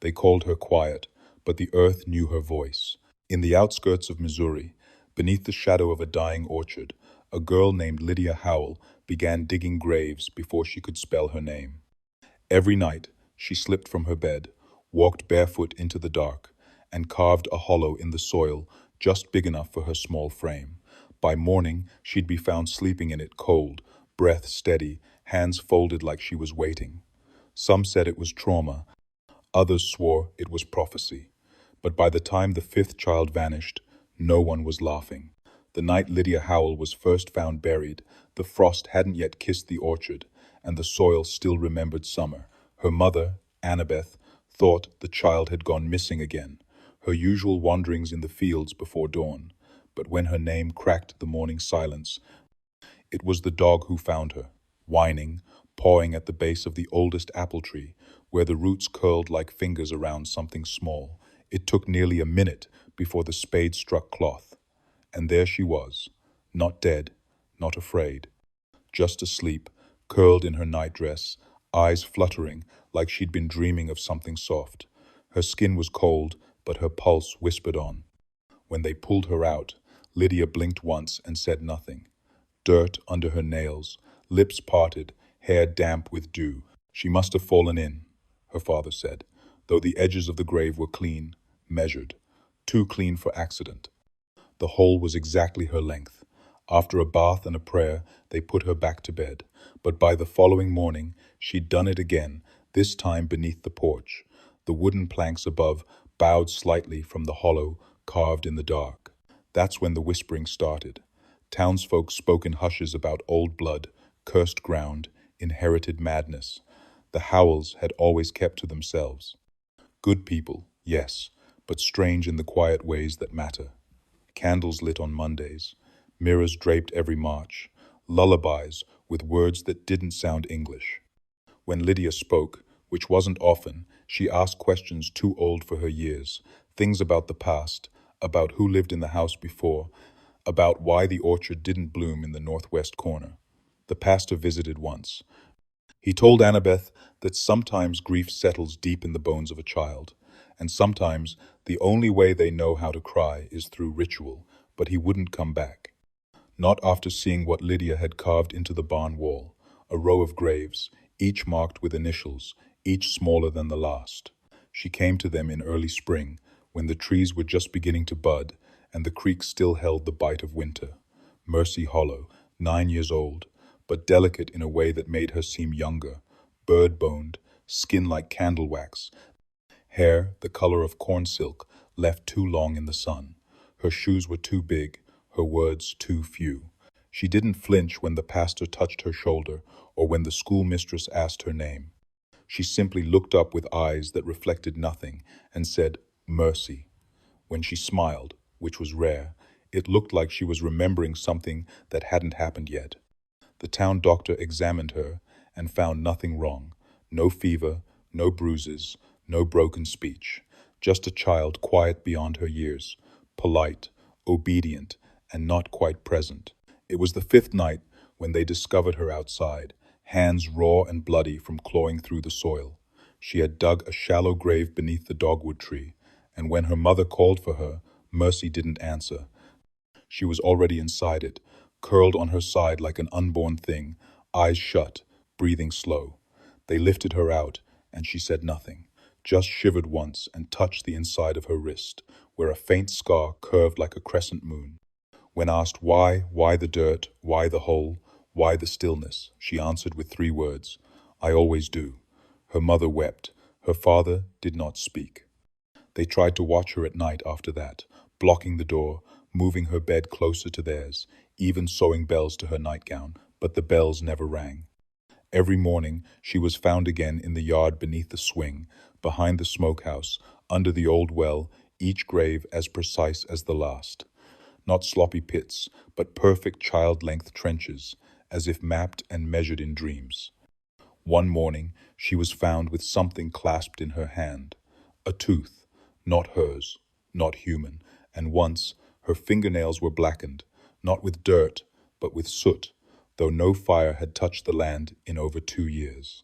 They called her quiet, but the earth knew her voice. In the outskirts of Missouri, beneath the shadow of a dying orchard, a girl named Lydia Howell began digging graves before she could spell her name. Every night, she slipped from her bed, walked barefoot into the dark, and carved a hollow in the soil just big enough for her small frame. By morning, she'd be found sleeping in it cold, breath steady, hands folded like she was waiting. Some said it was trauma, others swore it was prophecy. But by the time the fifth child vanished, no one was laughing. The night Lydia Howell was first found buried, the frost hadn't yet kissed the orchard, and the soil still remembered summer. Her mother, Annabeth, thought the child had gone missing again, her usual wanderings in the fields before dawn. But when her name cracked the morning silence, it was the dog who found her, whining, pawing at the base of the oldest apple tree, where the roots curled like fingers around something small. It took nearly a minute before the spade struck cloth. And there she was, not dead, not afraid, just asleep, curled in her nightdress, eyes fluttering like she'd been dreaming of something soft. Her skin was cold, but her pulse whispered on. When they pulled her out, Lydia blinked once and said nothing. Dirt under her nails, lips parted, hair damp with dew. She must have fallen in, her father said, though the edges of the grave were clean, measured, too clean for accident. The hole was exactly her length. After a bath and a prayer, they put her back to bed. But by the following morning, she'd done it again, this time beneath the porch. The wooden planks above bowed slightly from the hollow carved in the dark. That's when the whispering started. Townsfolk spoke in hushes about old blood, cursed ground, inherited madness. The Howells had always kept to themselves. Good people, yes, but strange in the quiet ways that matter. Candles lit on Mondays, mirrors draped every March, lullabies with words that didn't sound English. When Lydia spoke, which wasn't often, she asked questions too old for her years, things about the past, about who lived in the house before, about why the orchard didn't bloom in the northwest corner. The pastor visited once. He told Annabeth that sometimes grief settles deep in the bones of a child, and sometimes the only way they know how to cry is through ritual, but he wouldn't come back. Not after seeing what Lydia had carved into the barn wall, a row of graves, each marked with initials, each smaller than the last. She came to them in early spring, when the trees were just beginning to bud, and the creek still held the bite of winter. Mercy Hollow, 9 years old, but delicate in a way that made her seem younger, bird-boned, skin like candle wax, hair the color of corn silk, left too long in the sun. Her shoes were too big, her words too few. She didn't flinch when the pastor touched her shoulder or when the schoolmistress asked her name. She simply looked up with eyes that reflected nothing and said, "Mercy." When she smiled, which was rare, it looked like she was remembering something that hadn't happened yet. The town doctor examined her and found nothing wrong. No fever, no bruises, no broken speech. Just a child quiet beyond her years, polite, obedient, and not quite present. It was the fifth night when they discovered her outside, hands raw and bloody from clawing through the soil. She had dug a shallow grave beneath the dogwood tree, and when her mother called for her, Mercy didn't answer. She was already inside it, curled on her side like an unborn thing, eyes shut, breathing slow. They lifted her out, and she said nothing, just shivered once and touched the inside of her wrist, where a faint scar curved like a crescent moon. When asked why the dirt, why the hole, why the stillness, she answered with 3 words, "I always do." Her mother wept. Her father did not speak. They tried to watch her at night after that, blocking the door, moving her bed closer to theirs, even sewing bells to her nightgown, but the bells never rang. Every morning she was found again in the yard beneath the swing, behind the smokehouse, under the old well, each grave as precise as the last. Not sloppy pits, but perfect child-length trenches, as if mapped and measured in dreams. One morning she was found with something clasped in her hand, a tooth, not hers, not human, and once her fingernails were blackened, not with dirt, but with soot, though no fire had touched the land in over 2 years.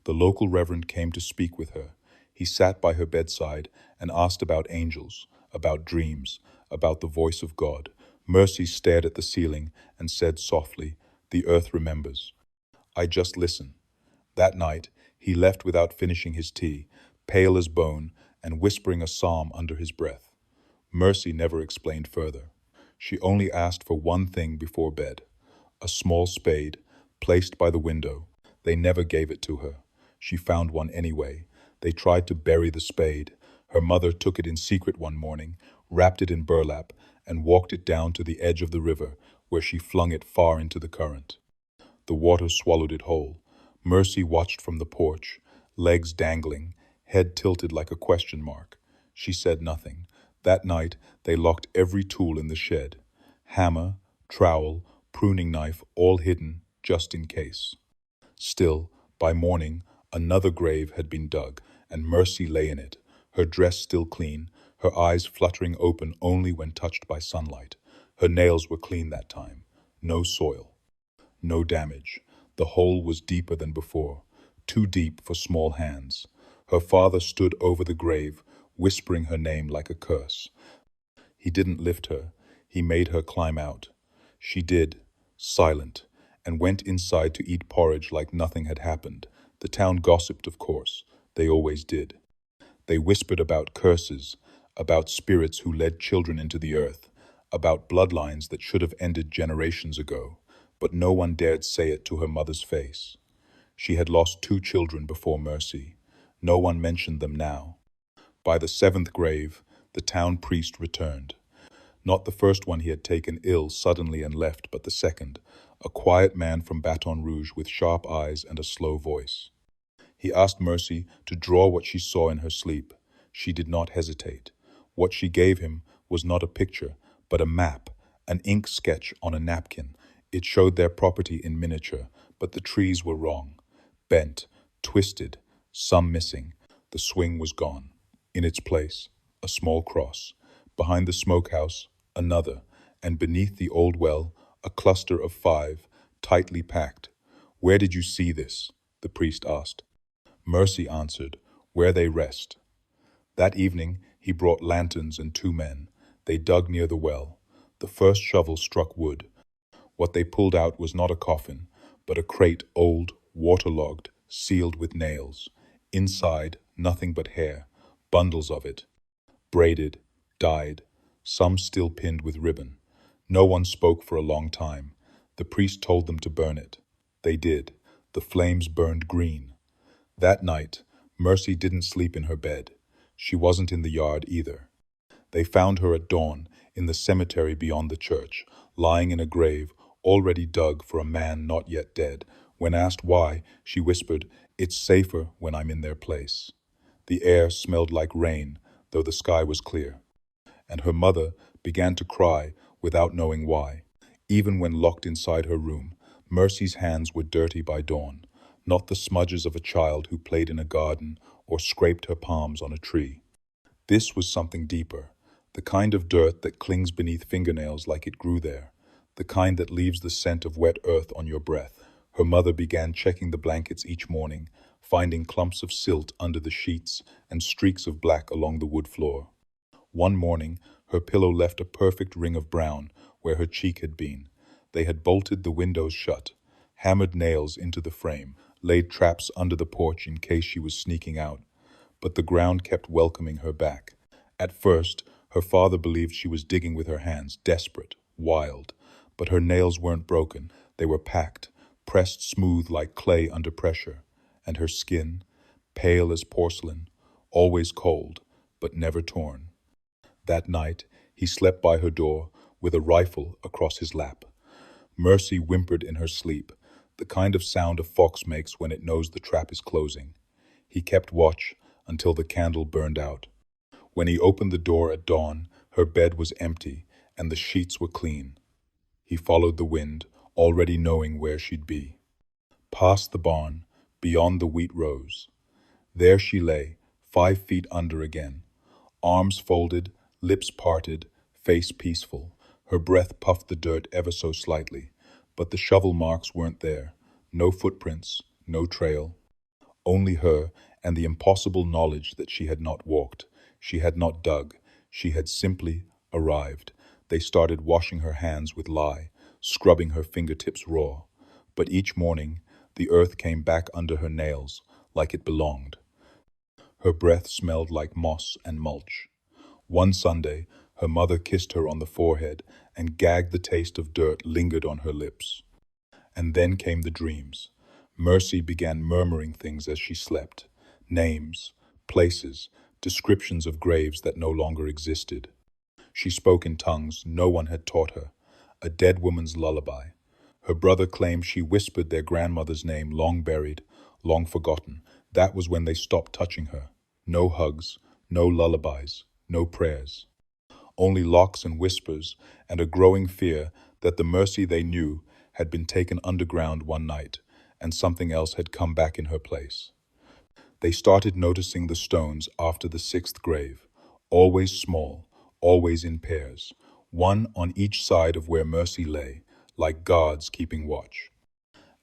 The local reverend came to speak with her. He sat by her bedside and asked about angels, about dreams, about the voice of God. Mercy stared at the ceiling and said softly, "The earth remembers. I just listen." That night, he left without finishing his tea, pale as bone, and whispering a psalm under his breath. Mercy never explained further. She only asked for one thing before bed, a small spade, placed by the window. They never gave it to her. She found one anyway. They tried to bury the spade. Her mother took it in secret one morning, wrapped it in burlap, and walked it down to the edge of the river, where she flung it far into the current. The water swallowed it whole. Mercy watched from the porch, legs dangling, head tilted like a question mark. She said nothing. That night, they locked every tool in the shed. Hammer, trowel, pruning knife, all hidden, just in case. Still, by morning, another grave had been dug, and Mercy lay in it, her dress still clean, her eyes fluttering open only when touched by sunlight. Her nails were clean that time. No soil. No damage. The hole was deeper than before, too deep for small hands. Her father stood over the grave, whispering her name like a curse. He didn't lift her. He made her climb out. She did, silent, and went inside to eat porridge like nothing had happened. The town gossiped, of course. They always did. They whispered about curses, about spirits who led children into the earth, about bloodlines that should have ended generations ago. But no one dared say it to her mother's face. She had lost 2 children before Mercy. No one mentioned them now. By the 7th grave, the town priest returned. Not the first one he had taken ill suddenly and left, but the second, a quiet man from Baton Rouge with sharp eyes and a slow voice. He asked Mercy to draw what she saw in her sleep. She did not hesitate. What she gave him was not a picture, but a map, an ink sketch on a napkin. It showed their property in miniature, but the trees were wrong. Bent, twisted, some missing. The swing was gone. In its place, a small cross. Behind the smokehouse, another, and beneath the old well, a cluster of 5, tightly packed. "Where did you see this?" the priest asked. Mercy answered, "Where they rest." That evening, he brought lanterns and 2 men. They dug near the well. The first shovel struck wood. What they pulled out was not a coffin, but a crate, old, waterlogged, sealed with nails. Inside, nothing but hair, bundles of it, braided, dyed, some still pinned with ribbon. No one spoke for a long time. The priest told them to burn it. They did. The flames burned green. That night, Mercy didn't sleep in her bed. She wasn't in the yard either. They found her at dawn in the cemetery beyond the church, lying in a grave already dug for a man not yet dead. When asked why, she whispered, "It's safer when I'm in their place." The air smelled like rain, though the sky was clear. And her mother began to cry without knowing why. Even when locked inside her room, Mercy's hands were dirty by dawn, not the smudges of a child who played in a garden or scraped her palms on a tree. This was something deeper, the kind of dirt that clings beneath fingernails like it grew there, the kind that leaves the scent of wet earth on your breath. Her mother began checking the blankets each morning, finding clumps of silt under the sheets and streaks of black along the wood floor. One morning, her pillow left a perfect ring of brown where her cheek had been. They had bolted the windows shut, hammered nails into the frame, laid traps under the porch in case she was sneaking out. But the ground kept welcoming her back. At first, her father believed she was digging with her hands, desperate, wild. But her nails weren't broken. They were packed, pressed smooth like clay under pressure. And her skin, pale as porcelain, always cold, but never torn. That night, he slept by her door with a rifle across his lap. Mercy whimpered in her sleep, the kind of sound a fox makes when it knows the trap is closing. He kept watch until the candle burned out. When he opened the door at dawn, her bed was empty and the sheets were clean. He followed the wind, already knowing where she'd be. Past the barn, beyond the wheat rows. There she lay, 5 feet under again. Arms folded, lips parted, face peaceful. Her breath puffed the dirt ever so slightly, but the shovel marks weren't there. No footprints, no trail. Only her and the impossible knowledge that she had not walked, she had not dug, she had simply arrived. They started washing her hands with lye, scrubbing her fingertips raw. But each morning, the earth came back under her nails, like it belonged. Her breath smelled like moss and mulch. One Sunday, her mother kissed her on the forehead, and gagged the taste of dirt lingered on her lips. And then came the dreams. Mercy began murmuring things as she slept. Names, places, descriptions of graves that no longer existed. She spoke in tongues no one had taught her, a dead woman's lullaby. Her brother claimed she whispered their grandmother's name, long buried, long forgotten. That was when they stopped touching her. No hugs, no lullabies, no prayers. Only locks and whispers, and a growing fear that the Mercy they knew had been taken underground one night, and something else had come back in her place. They started noticing the stones after the sixth grave, always small, always in pairs, one on each side of where Mercy lay, like guards keeping watch.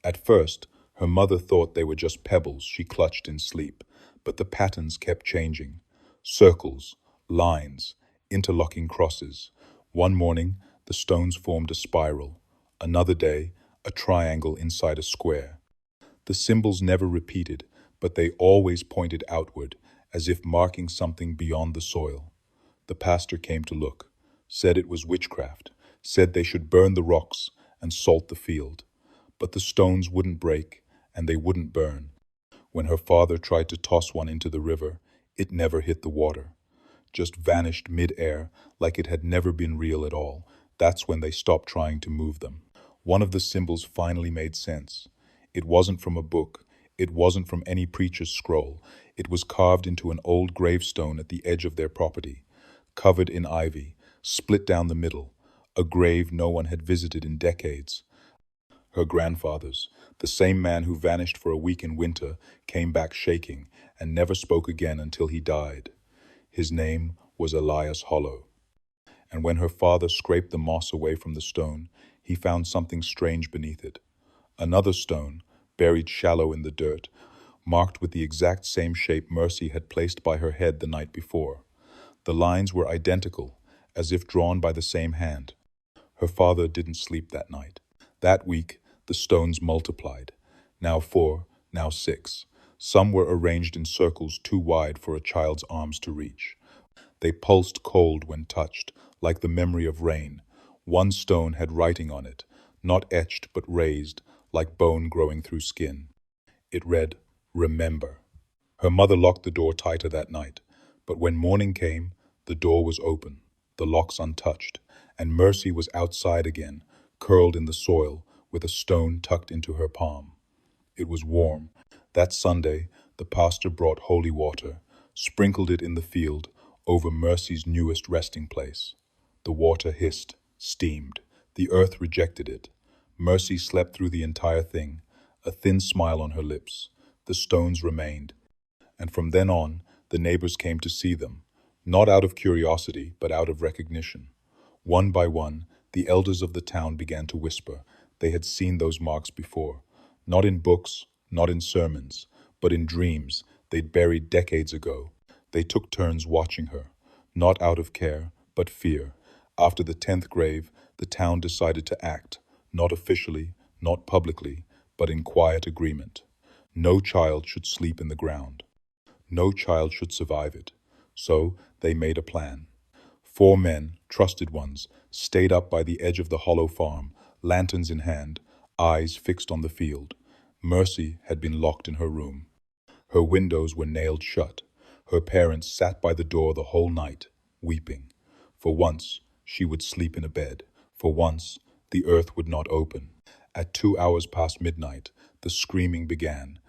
At first, her mother thought they were just pebbles she clutched in sleep, but the patterns kept changing. Circles, lines, interlocking crosses. One morning, the stones formed a spiral. Another day, a triangle inside a square. The symbols never repeated, but they always pointed outward, as if marking something beyond the soil. The pastor came to look, said it was witchcraft, said they should burn the rocks and salt the field. But the stones wouldn't break, and they wouldn't burn. When her father tried to toss one into the river, it never hit the water, just vanished mid-air like it had never been real at all. That's when they stopped trying to move them. One of the symbols finally made sense. It wasn't from a book. It wasn't from any preacher's scroll. It was carved into an old gravestone at the edge of their property, covered in ivy, split down the middle, a grave no one had visited in decades. Her grandfather's, the same man who vanished for a week in winter, came back shaking and never spoke again until he died. His name was Elias Hollow. And when her father scraped the moss away from the stone, he found something strange beneath it. Another stone, buried shallow in the dirt, marked with the exact same shape Mercy had placed by her head the night before. The lines were identical, as if drawn by the same hand. Her father didn't sleep that night. That week, the stones multiplied. Now 4, now 6. Some were arranged in circles too wide for a child's arms to reach. They pulsed cold when touched, like the memory of rain. One stone had writing on it, not etched but raised, like bone growing through skin. It read, "Remember." Her mother locked the door tighter that night, but when morning came, the door was open, the locks untouched, and Mercy was outside again, curled in the soil, with a stone tucked into her palm. It was warm. That Sunday, the pastor brought holy water, sprinkled it in the field, over Mercy's newest resting place. The water hissed, steamed. The earth rejected it. Mercy slept through the entire thing, a thin smile on her lips. The stones remained. And from then on, the neighbors came to see them, not out of curiosity, but out of recognition. One by one, the elders of the town began to whisper. They had seen those marks before, not in books, not in sermons, but in dreams they'd buried decades ago. They took turns watching her, not out of care, but fear. After the 10th grave, the town decided to act, not officially, not publicly, but in quiet agreement. No child should sleep in the ground. No child should survive it. So they made a plan. 4 men, trusted ones, stayed up by the edge of the hollow farm, lanterns in hand, eyes fixed on the field. Mercy had been locked in her room. Her windows were nailed shut. Her parents sat by the door the whole night, weeping. For once, she would sleep in a bed. For once, the earth would not open. At 2 hours past midnight, the screaming began.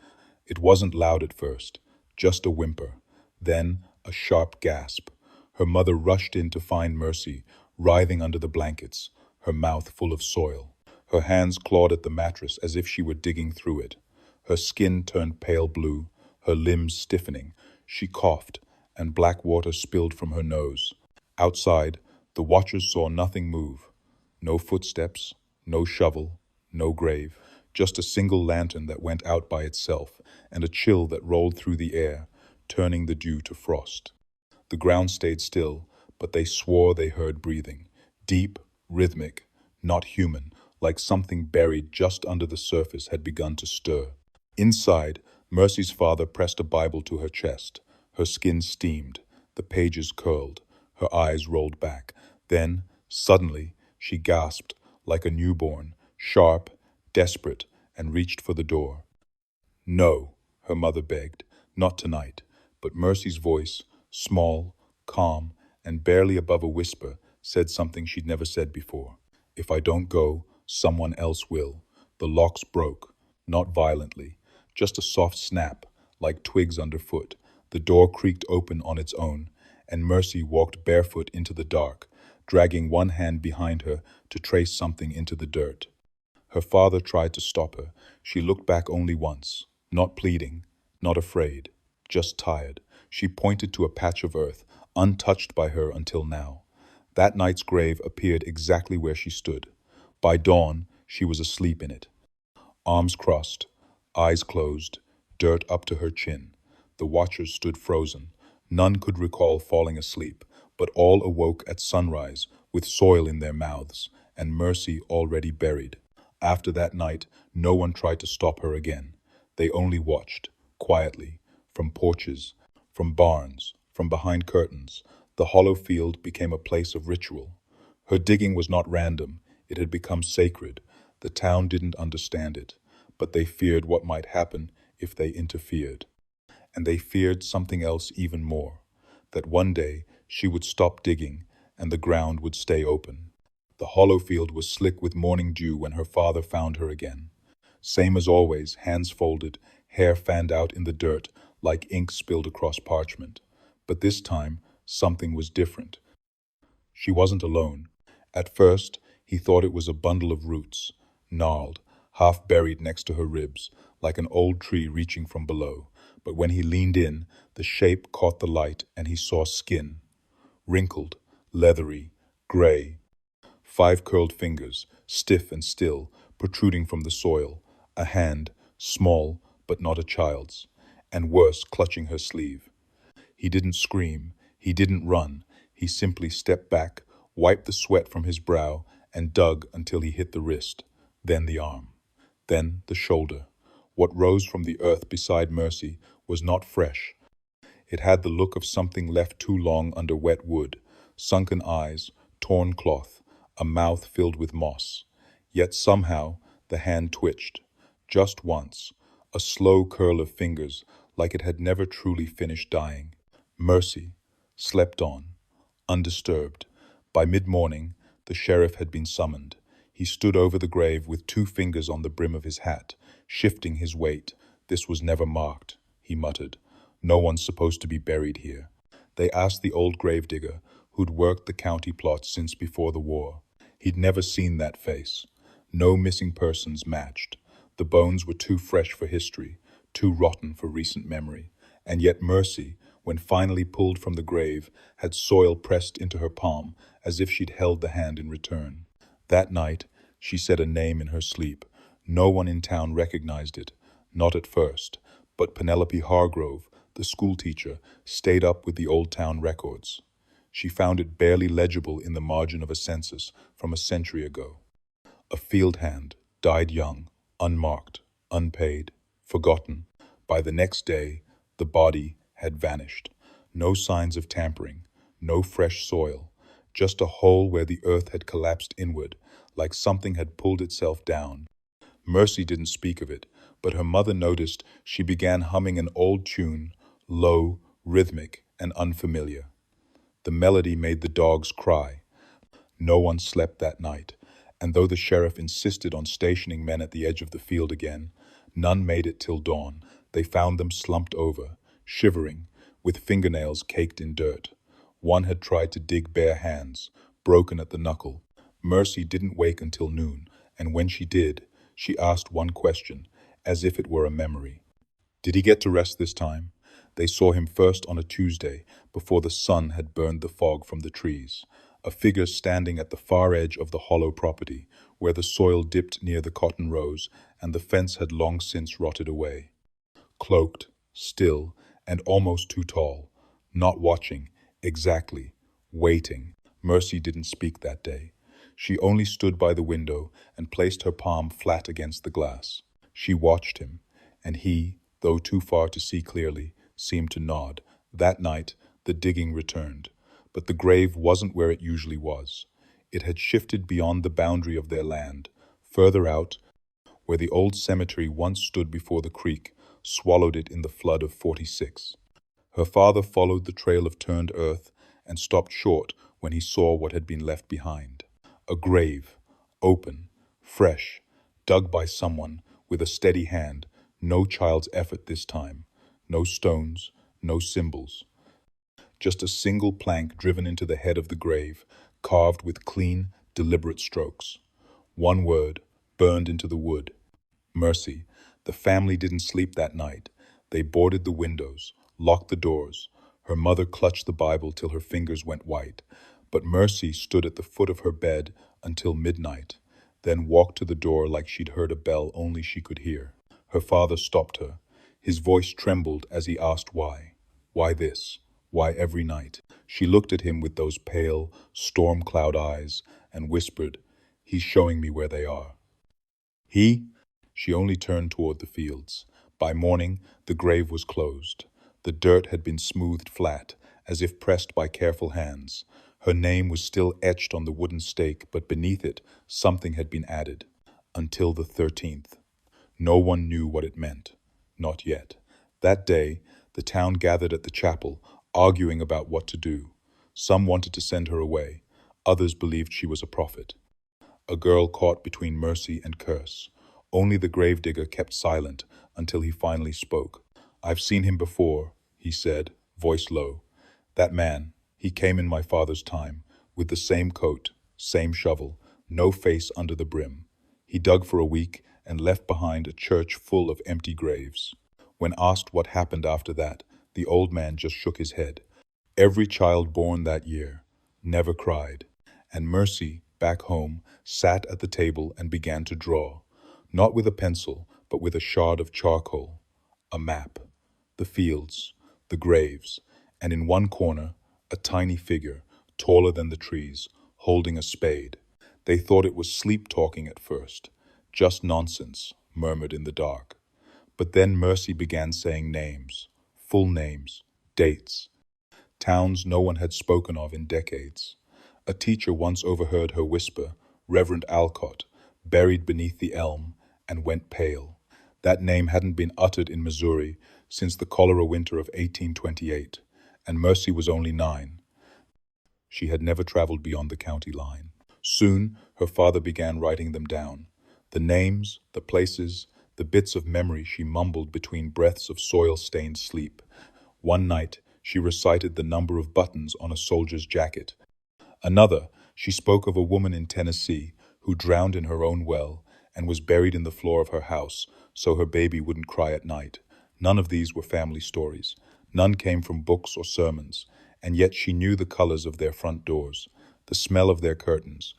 It wasn't loud at first, just a whimper. Then, a sharp gasp. Her mother rushed in to find Mercy, writhing under the blankets, her mouth full of soil. Her hands clawed at the mattress as if she were digging through it. Her skin turned pale blue, her limbs stiffening. She coughed, and black water spilled from her nose. Outside, the watchers saw nothing move. No footsteps, no shovel, no grave. just a single lantern that went out by itself, and a chill that rolled through the air, turning the dew to frost. The ground stayed still, but they swore they heard breathing. Deep, rhythmic, not human, like something buried just under the surface had begun to stir. Inside, Mercy's father pressed a Bible to her chest. Her skin steamed, the pages curled, her eyes rolled back. Then, suddenly, she gasped, like a newborn, sharp, desperate, and reached for the door. No, her mother begged, not tonight. But Mercy's voice, small, calm, and barely above a whisper, said something she'd never said before. If I don't go, someone else will. The locks broke, not violently, just a soft snap, like twigs underfoot. The door creaked open on its own, and Mercy walked barefoot into the dark, dragging one hand behind her to trace something into the dirt. Her father tried to stop her. She looked back only once, not pleading, not afraid, just tired. She pointed to a patch of earth, untouched by her until now. That night's grave appeared exactly where she stood. By dawn, she was asleep in it. Arms crossed, eyes closed, dirt up to her chin. The watchers stood frozen. None could recall falling asleep, but all awoke at sunrise with soil in their mouths and Mercy already buried. After that night, no one tried to stop her again. They only watched, quietly, from porches, from barns, from behind curtains. The hollow field became a place of ritual. Her digging was not random, it had become sacred. The town didn't understand it, but they feared what might happen if they interfered. And they feared something else even more, that one day she would stop digging and the ground would stay open. The hollow field was slick with morning dew when her father found her again. Same as always, hands folded, hair fanned out in the dirt like ink spilled across parchment. But this time, something was different. She wasn't alone. At first, he thought it was a bundle of roots, gnarled, half buried next to her ribs, like an old tree reaching from below. But when he leaned in, the shape caught the light and he saw skin. Wrinkled, leathery, gray. 5 curled fingers, stiff and still, protruding from the soil. A hand, small, but not a child's. And worse, clutching her sleeve. He didn't scream. He didn't run. He simply stepped back, wiped the sweat from his brow, and dug until he hit the wrist. Then the arm. Then the shoulder. What rose from the earth beside Mercy was not fresh. It had the look of something left too long under wet wood. Sunken eyes, torn cloth, a mouth filled with moss. Yet somehow the hand twitched. Just once. A slow curl of fingers, like it had never truly finished dying. Mercy slept on, undisturbed. By mid-morning, the sheriff had been summoned. He stood over the grave with 2 fingers on the brim of his hat, shifting his weight. This was never marked, he muttered. No one's supposed to be buried here. They asked the old gravedigger, who'd worked the county plots since before the war. He'd never seen that face. No missing persons matched. The bones were too fresh for history, too rotten for recent memory. And yet Mercy, when finally pulled from the grave, had soil pressed into her palm, as if she'd held the hand in return. That night, she said a name in her sleep. No one in town recognized it, not at first, but Penelope Hargrove, the schoolteacher, stayed up with the old town records. She found it barely legible in the margin of a census from a century ago. A field hand, died young, unmarked, unpaid, forgotten. By the next day, the body had vanished. No signs of tampering, no fresh soil, just a hole where the earth had collapsed inward, like something had pulled itself down. Mercy didn't speak of it, but her mother noticed she began humming an old tune, low, rhythmic, and unfamiliar. The melody made the dogs cry. No one slept that night, and though the sheriff insisted on stationing men at the edge of the field again, none made it till dawn. They found them slumped over, shivering, with fingernails caked in dirt. One had tried to dig bare hands, broken at the knuckle. Mercy didn't wake until noon, and when she did, she asked one question, as if it were a memory. Did he get to rest this time? They saw him first on a Tuesday, before the sun had burned the fog from the trees. A figure standing at the far edge of the hollow property, where the soil dipped near the cotton rows and the fence had long since rotted away. Cloaked, still, and almost too tall, not watching, exactly, waiting. Mercy didn't speak that day. She only stood by the window and placed her palm flat against the glass. She watched him, and he, though too far to see clearly, seemed to nod. That night, the digging returned, but the grave wasn't where it usually was. It had shifted beyond the boundary of their land, further out, where the old cemetery once stood before the creek swallowed it in the flood of '46. Her father followed the trail of turned earth and stopped short when he saw what had been left behind. A grave, open, fresh, dug by someone with a steady hand, no child's effort this time, no stones, no symbols. Just a single plank driven into the head of the grave, carved with clean, deliberate strokes. One word, burned into the wood. Mercy. The family didn't sleep that night. They boarded the windows, locked the doors. Her mother clutched the Bible till her fingers went white. But Mercy stood at the foot of her bed until midnight, then walked to the door like she'd heard a bell only she could hear. Her father stopped her. His voice trembled as he asked why. Why this? Why every night? She looked at him with those pale, storm cloud eyes and whispered, "He's showing me where they are." He? She only turned toward the fields. By morning, the grave was closed. The dirt had been smoothed flat, as if pressed by careful hands. Her name was still etched on the wooden stake, but beneath it, something had been added. Until the 13th. No one knew what it meant. Not yet. That day, the town gathered at the chapel, arguing about what to do. Some wanted to send her away. Others believed she was a prophet. A girl caught between mercy and curse. Only the gravedigger kept silent until he finally spoke. "I've seen him before," he said, voice low. "That man, he came in my father's time, with the same coat, same shovel, no face under the brim. He dug for a week and left behind a church full of empty graves." When asked what happened after that, the old man just shook his head. Every child born that year never cried. And Mercy, back home, sat at the table and began to draw, not with a pencil, but with a shard of charcoal. A map. The fields, the graves, and in one corner, a tiny figure, taller than the trees, holding a spade. They thought it was sleep talking at first. "Just nonsense," murmured in the dark. But then Mercy began saying names, full names, dates, towns no one had spoken of in decades. A teacher once overheard her whisper, "Reverend Alcott, buried beneath the elm," and went pale. That name hadn't been uttered in Missouri since the cholera winter of 1828, and Mercy was only 9. She had never traveled beyond the county line. Soon, her father began writing them down. The names, the places, the bits of memory she mumbled between breaths of soil-stained sleep. One night, she recited the number of buttons on a soldier's jacket. Another, she spoke of a woman in Tennessee who drowned in her own well and was buried in the floor of her house so her baby wouldn't cry at night. None of these were family stories. None came from books or sermons, and yet she knew the colors of their front doors, the smell of their curtains.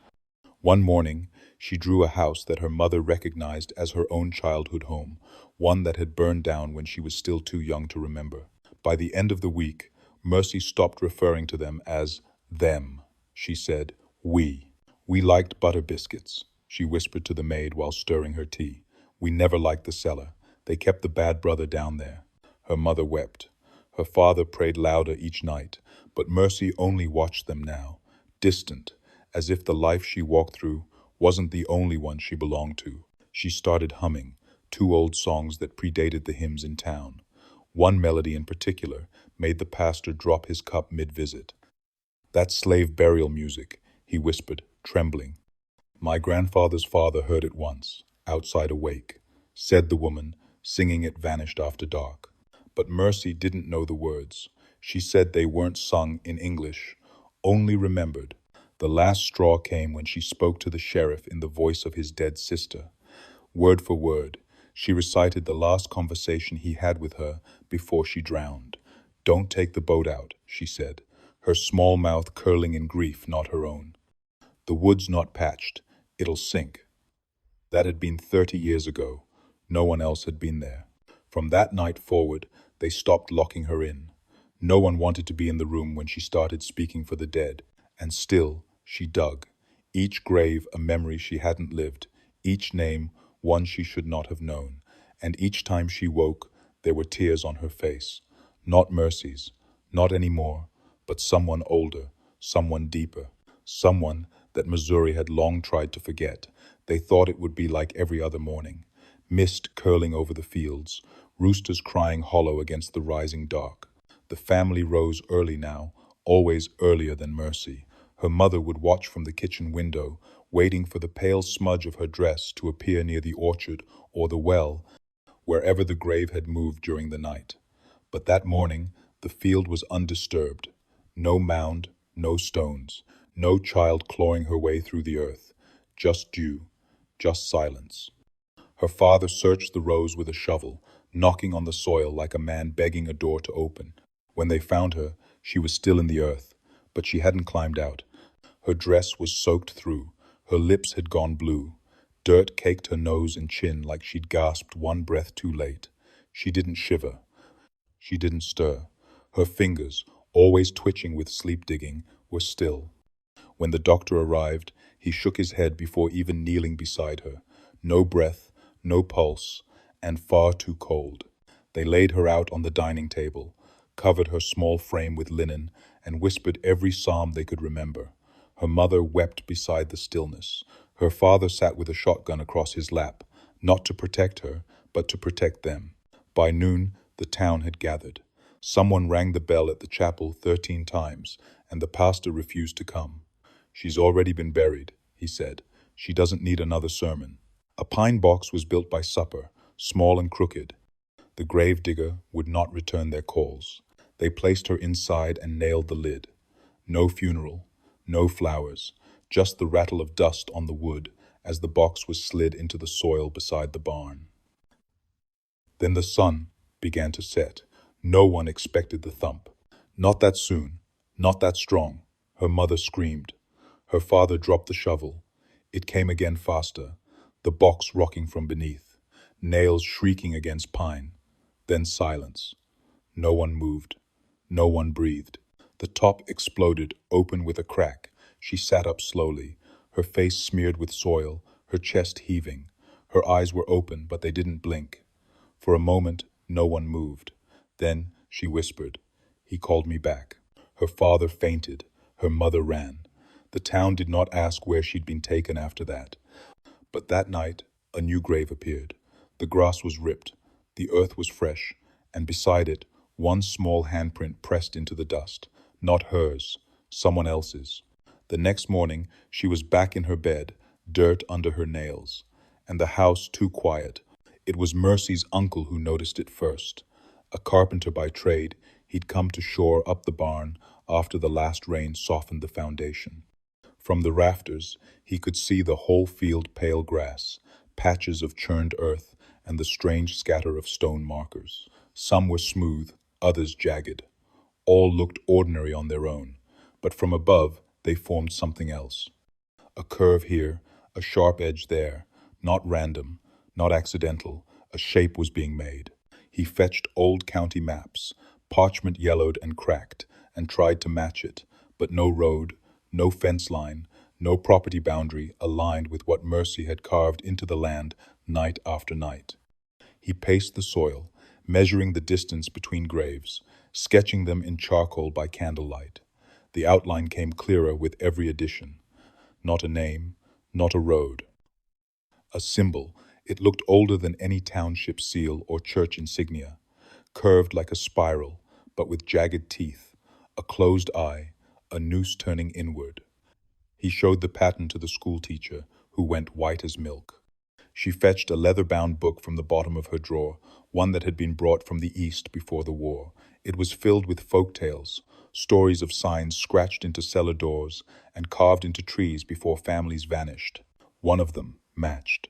One morning, she drew a house that her mother recognized as her own childhood home, one that had burned down when she was still too young to remember. By the end of the week, Mercy stopped referring to them as them. She said, "We." "We liked butter biscuits," she whispered to the maid while stirring her tea. "We never liked the cellar. They kept the bad brother down there." Her mother wept. Her father prayed louder each night, but Mercy only watched them now, distant, as if the life she walked through wasn't the only one she belonged to. She started humming 2 old songs that predated the hymns in town. One melody in particular made the pastor drop his cup mid-visit. "That's slave burial music," he whispered, trembling. "My grandfather's father heard it once, outside a wake," said the woman, singing it vanished after dark. But Mercy didn't know the words. She said they weren't sung in English, only remembered. The last straw came when she spoke to the sheriff in the voice of his dead sister. Word for word, she recited the last conversation he had with her before she drowned. "Don't take the boat out," she said, her small mouth curling in grief not her own. "The wood's not patched. It'll sink." That had been 30 years ago. No one else had been there. From that night forward, they stopped locking her in. No one wanted to be in the room when she started speaking for the dead. And still, she dug. Each grave a memory she hadn't lived, each name one she should not have known. And each time she woke, there were tears on her face. Not Mercy's, not anymore, but someone older, someone deeper, someone that Missouri had long tried to forget. They thought it would be like every other morning. Mist curling over the fields, roosters crying hollow against the rising dark. The family rose early now, always earlier than Mercy. Her mother would watch from the kitchen window, waiting for the pale smudge of her dress to appear near the orchard or the well, wherever the grave had moved during the night. But that morning, the field was undisturbed. No mound, no stones, no child clawing her way through the earth. Just dew, just silence. Her father searched the rows with a shovel, knocking on the soil like a man begging a door to open. When they found her, she was still in the earth, but she hadn't climbed out. Her dress was soaked through, her lips had gone blue. Dirt caked her nose and chin like she'd gasped one breath too late. She didn't shiver. She didn't stir. Her fingers, always twitching with sleep digging, were still. When the doctor arrived, he shook his head before even kneeling beside her. No breath, no pulse, and far too cold. They laid her out on the dining table, covered her small frame with linen, and whispered every psalm they could remember. Her mother wept beside the stillness. Her father sat with a shotgun across his lap, not to protect her, but to protect them. By noon, the town had gathered. Someone rang the bell at the chapel 13 times, and the pastor refused to come. "She's already been buried," he said. "She doesn't need another sermon." A pine box was built by supper, small and crooked. The grave digger would not return their calls. They placed her inside and nailed the lid. No funeral, no flowers, just the rattle of dust on the wood as the box was slid into the soil beside the barn. Then the sun began to set. No one expected the thump. Not that soon, not that strong, her mother screamed. Her father dropped the shovel. It came again faster, the box rocking from beneath, nails shrieking against pine. Then silence. No one moved. No one breathed. The top exploded, open with a crack. She sat up slowly, her face smeared with soil, her chest heaving. Her eyes were open, but they didn't blink. For a moment, no one moved. Then she whispered, "He called me back." Her father fainted. Her mother ran. The town did not ask where she'd been taken after that. But that night, a new grave appeared. The grass was ripped, the earth was fresh, and beside it, one small handprint pressed into the dust. Not hers, someone else's. The next morning, she was back in her bed, dirt under her nails, and the house too quiet. It was Mercy's uncle who noticed it first. A carpenter by trade, he'd come to shore up the barn after the last rain softened the foundation. From the rafters, he could see the whole field pale grass, patches of churned earth, and the strange scatter of stone markers. Some were smooth, others jagged. All looked ordinary on their own, but from above they formed something else. A curve here, a sharp edge there, not random, not accidental, a shape was being made. He fetched old county maps, parchment yellowed and cracked, and tried to match it, but no road, no fence line, no property boundary aligned with what Mercy had carved into the land night after night. He paced the soil, measuring the distance between graves, sketching them in charcoal by candlelight. The outline came clearer with every addition. Not a name, not a road. A symbol, it looked older than any township seal or church insignia, curved like a spiral, but with jagged teeth, a closed eye, a noose turning inward. He showed the pattern to the schoolteacher, who went white as milk. She fetched a leather-bound book from the bottom of her drawer, one that had been brought from the East before the war. It was filled with folk tales, stories of signs scratched into cellar doors and carved into trees before families vanished. One of them matched.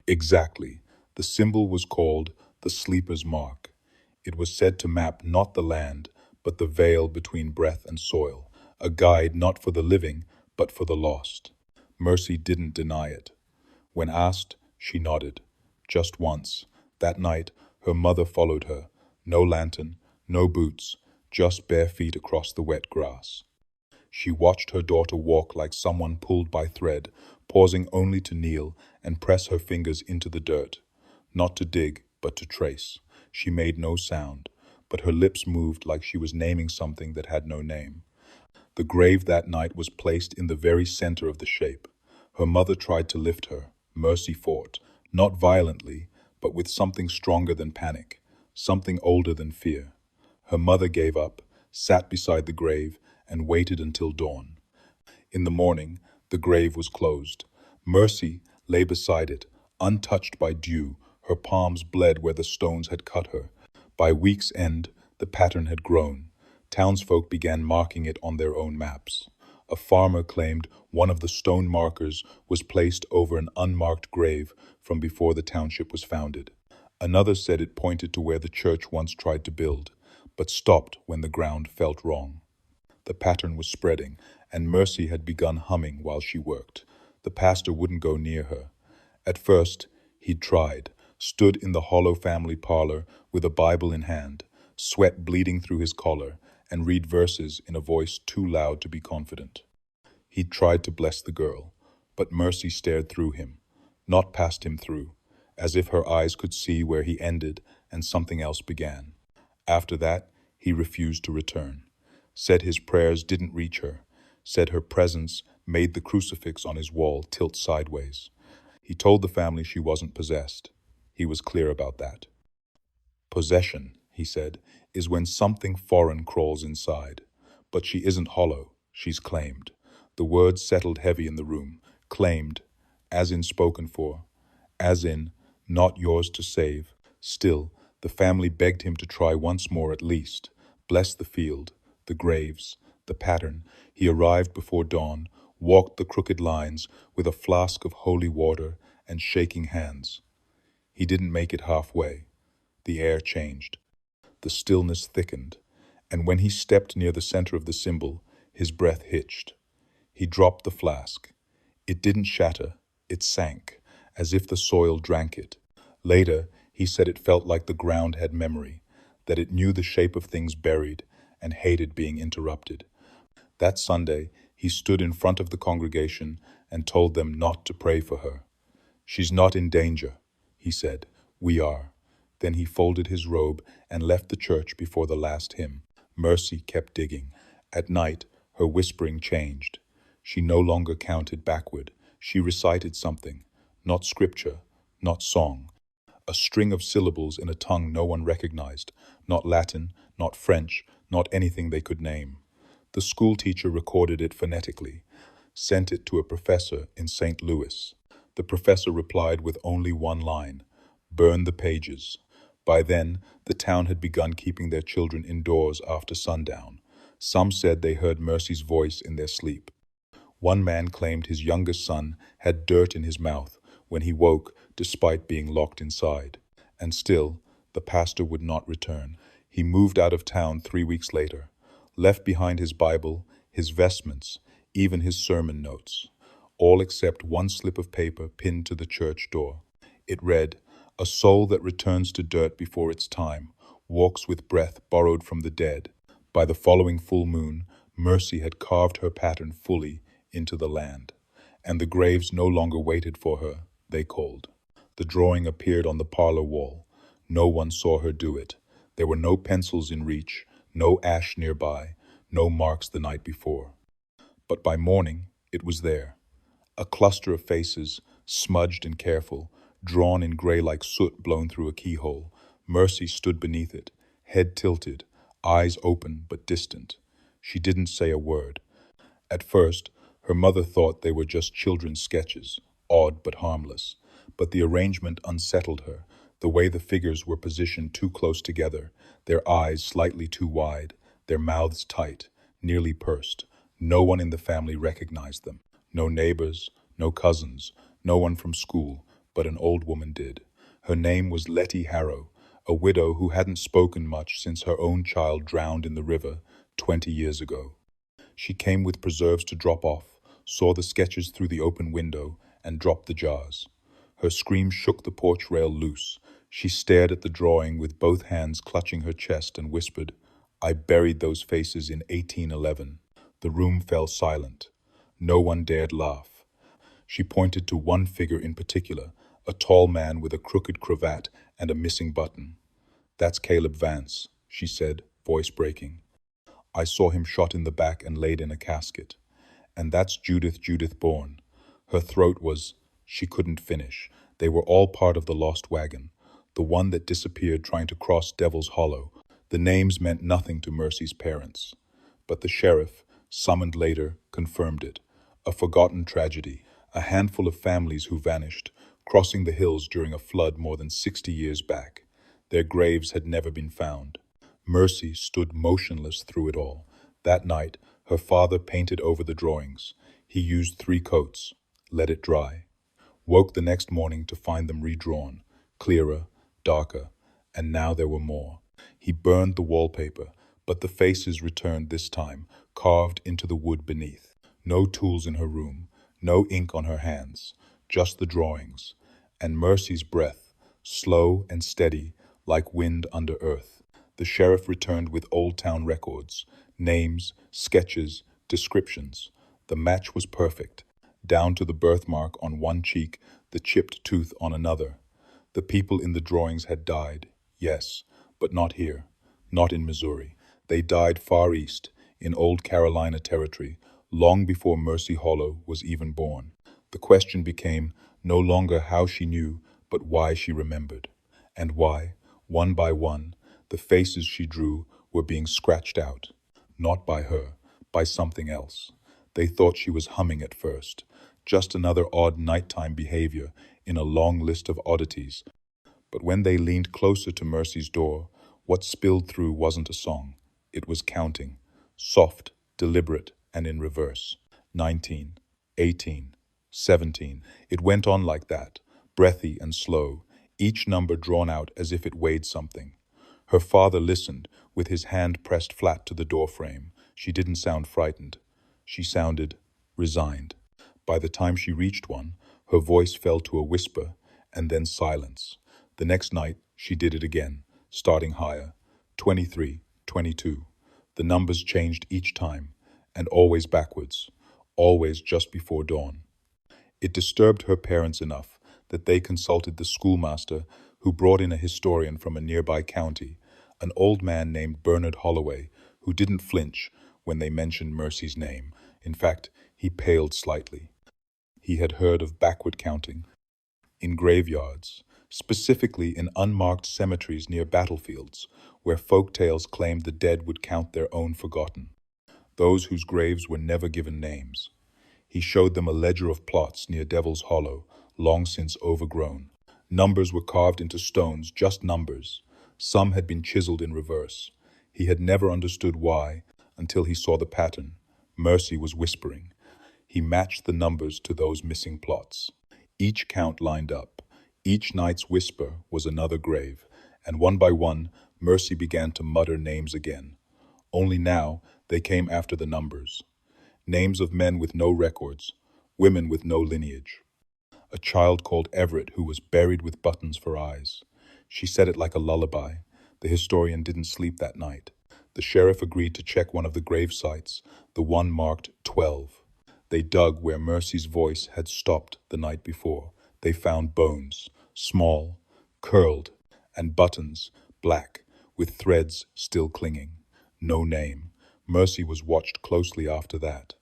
Exactly. The symbol was called the Sleeper's Mark. It was said to map not the land, but the veil between breath and soil, a guide not for the living, but for the lost. Mercy didn't deny it. When asked, She nodded. Just once. That night, her mother followed her. No lantern, no boots, just bare feet across the wet grass. She watched her daughter walk like someone pulled by thread, pausing only to kneel and press her fingers into the dirt. Not to dig, but to trace. She made no sound, but her lips moved like she was naming something that had no name. The grave that night was placed in the very center of the shape. Her mother tried to lift her. Mercy fought, not violently, but with something stronger than panic, something older than fear. Her mother gave up, sat beside the grave, and waited until dawn. In the morning, the grave was closed. Mercy lay beside it, untouched by dew. Her palms bled where the stones had cut her. By week's end, the pattern had grown. Townsfolk began marking it on their own maps. A farmer claimed one of the stone markers was placed over an unmarked grave from before the township was founded. Another said it pointed to where the church once tried to build, but stopped when the ground felt wrong. The pattern was spreading, and Mercy had begun humming while she worked. The pastor wouldn't go near her. At first, he'd tried, stood in the hollow family parlor with a Bible in hand, sweat bleeding through his collar, and read verses in a voice too loud to be confident. He'd tried to bless the girl, but Mercy stared through him, not past him through, as if her eyes could see where he ended and something else began. After that, he refused to return. Said his prayers didn't reach her, said her presence made the crucifix on his wall tilt sideways. He told the family she wasn't possessed. He was clear about that. Possession, he said, is when something foreign crawls inside. But she isn't hollow, she's claimed. The words settled heavy in the room. Claimed, as in spoken for, as in not yours to save. Still, the family begged him to try once more at least. Bless the field, the graves, the pattern. He arrived before dawn, walked the crooked lines with a flask of holy water and shaking hands. He didn't make it halfway. The air changed. The stillness thickened, and when he stepped near the center of the symbol, his breath hitched. He dropped the flask. It didn't shatter, it sank, as if the soil drank it. Later, he said it felt like the ground had memory, that it knew the shape of things buried and hated being interrupted. That Sunday, he stood in front of the congregation and told them not to pray for her. She's not in danger, he said. We are. Then he folded his robe and left the church before the last hymn. Mercy kept digging. At night, her whispering changed. She no longer counted backward. She recited something, not scripture, not song. A string of syllables in a tongue no one recognized, not Latin, not French, not anything they could name. The school teacher recorded it phonetically, sent it to a professor in St. Louis. The professor replied with only one line, "Burn the pages." By then, the town had begun keeping their children indoors after sundown. Some said they heard Mercy's voice in their sleep. One man claimed his youngest son had dirt in his mouth when he woke despite being locked inside. And still, the pastor would not return. He moved out of town 3 weeks later, left behind his Bible, his vestments, even his sermon notes, all except one slip of paper pinned to the church door. It read, "A soul that returns to dirt before its time, walks with breath borrowed from the dead." By the following full moon, Mercy had carved her pattern fully into the land, and the graves no longer waited for her, they called. The drawing appeared on the parlor wall. No one saw her do it. There were no pencils in reach, no ash nearby, no marks the night before. But by morning, it was there. A cluster of faces, smudged and careful, drawn in gray like soot blown through a keyhole. Mercy stood beneath it, head tilted, eyes open but distant. She didn't say a word. At first, her mother thought they were just children's sketches, odd but harmless. But the arrangement unsettled her, the way the figures were positioned too close together, their eyes slightly too wide, their mouths tight, nearly pursed. No one in the family recognized them. No neighbors, no cousins, no one from school, but an old woman did. Her name was Letty Harrow, a widow who hadn't spoken much since her own child drowned in the river 20 years ago. She came with preserves to drop off, saw the sketches through the open window, and dropped the jars. Her scream shook the porch rail loose. She stared at the drawing with both hands clutching her chest and whispered, "I buried those faces in 1811. The room fell silent. No one dared laugh. She pointed to one figure in particular, a tall man with a crooked cravat and a missing button. "That's Caleb Vance," she said, voice breaking. "I saw him shot in the back and laid in a casket. And that's Judith Bourne." Her throat was, she couldn't finish. They were all part of the lost wagon, the one that disappeared trying to cross Devil's Hollow. The names meant nothing to Mercy's parents. But the sheriff, summoned later, confirmed it. A forgotten tragedy, a handful of families who vanished, crossing the hills during a flood more than 60 years back. Their graves had never been found. Mercy stood motionless through it all. That night, her father painted over the drawings. He used 3 coats, let it dry. Woke the next morning to find them redrawn, clearer, darker, and now there were more. He burned the wallpaper, but the faces returned this time, carved into the wood beneath. No tools in her room, no ink on her hands, just the drawings. And Mercy's breath, slow and steady, like wind under earth. The sheriff returned with Old Town records, names, sketches, descriptions. The match was perfect, down to the birthmark on one cheek, the chipped tooth on another. The people in the drawings had died, yes, but not here, not in Missouri. They died far east, in Old Carolina territory, long before Mercy Hollow was even born. The question became no longer how she knew, but why she remembered. And why, one by one, the faces she drew were being scratched out. Not by her, by something else. They thought she was humming at first, just another odd nighttime behavior in a long list of oddities. But when they leaned closer to Mercy's door, what spilled through wasn't a song. It was counting, soft, deliberate, and in reverse. 19, 18, 17. It went on like that, breathy and slow, each number drawn out as if it weighed something. Her father listened, with his hand pressed flat to the doorframe. She didn't sound frightened. She sounded resigned. By the time she reached one, her voice fell to a whisper, and then silence. The next night, she did it again, starting higher. 23, 22. The numbers changed each time, and always backwards, always just before dawn. It disturbed her parents enough that they consulted the schoolmaster, who brought in a historian from a nearby county, an old man named Bernard Holloway, who didn't flinch when they mentioned Mercy's name. In fact, he paled slightly. He had heard of backward counting in graveyards, specifically in unmarked cemeteries near battlefields, where folk tales claimed the dead would count their own forgotten, those whose graves were never given names. He showed them a ledger of plots near Devil's Hollow, long since overgrown. Numbers were carved into stones, just numbers. Some had been chiseled in reverse. He had never understood why, until he saw the pattern. Mercy was whispering. He matched the numbers to those missing plots. Each count lined up. Each night's whisper was another grave, and one by one, Mercy began to mutter names again. Only now, they came after the numbers. Names of men with no records, women with no lineage. A child called Everett who was buried with buttons for eyes. She said it like a lullaby. The historian didn't sleep that night. The sheriff agreed to check one of the grave sites, the one marked 12. They dug where Mercy's voice had stopped the night before. They found bones, small, curled, and buttons, black, with threads still clinging. No name. Mercy was watched closely after that.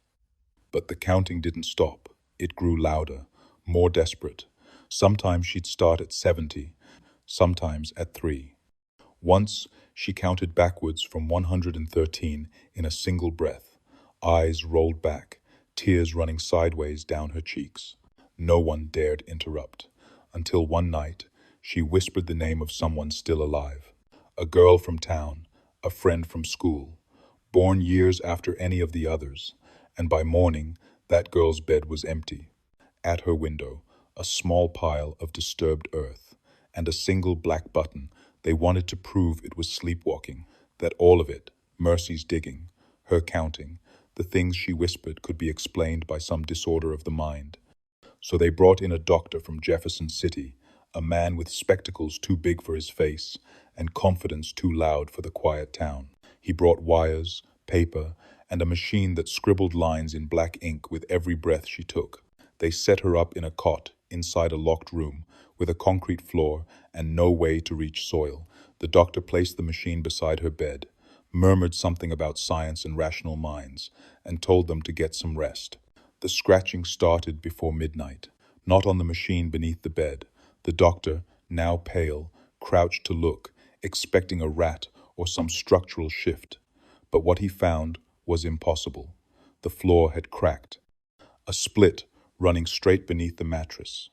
But the counting didn't stop. It grew louder, more desperate. Sometimes she'd start at 70, sometimes at 3. Once, she counted backwards from 113 in a single breath, eyes rolled back, tears running sideways down her cheeks. No one dared interrupt, until one night, she whispered the name of someone still alive. A girl from town, a friend from school, born years after any of the others, and by morning, that girl's bed was empty. At her window, a small pile of disturbed earth, and a single black button. They wanted to prove it was sleepwalking, that all of it, Mercy's digging, her counting, the things she whispered could be explained by some disorder of the mind. So they brought in a doctor from Jefferson City, a man with spectacles too big for his face and confidence too loud for the quiet town. He brought wires, paper, and a machine that scribbled lines in black ink with every breath she took. They set her up in a cot inside a locked room with a concrete floor and no way to reach soil. The doctor placed the machine beside her bed, murmured something about science and rational minds, and told them to get some rest. The scratching started before midnight, not on the machine beneath the bed. The doctor, now pale, crouched to look, expecting a rat or some structural shift. But what he found was impossible. The floor had cracked, a split running straight beneath the mattress.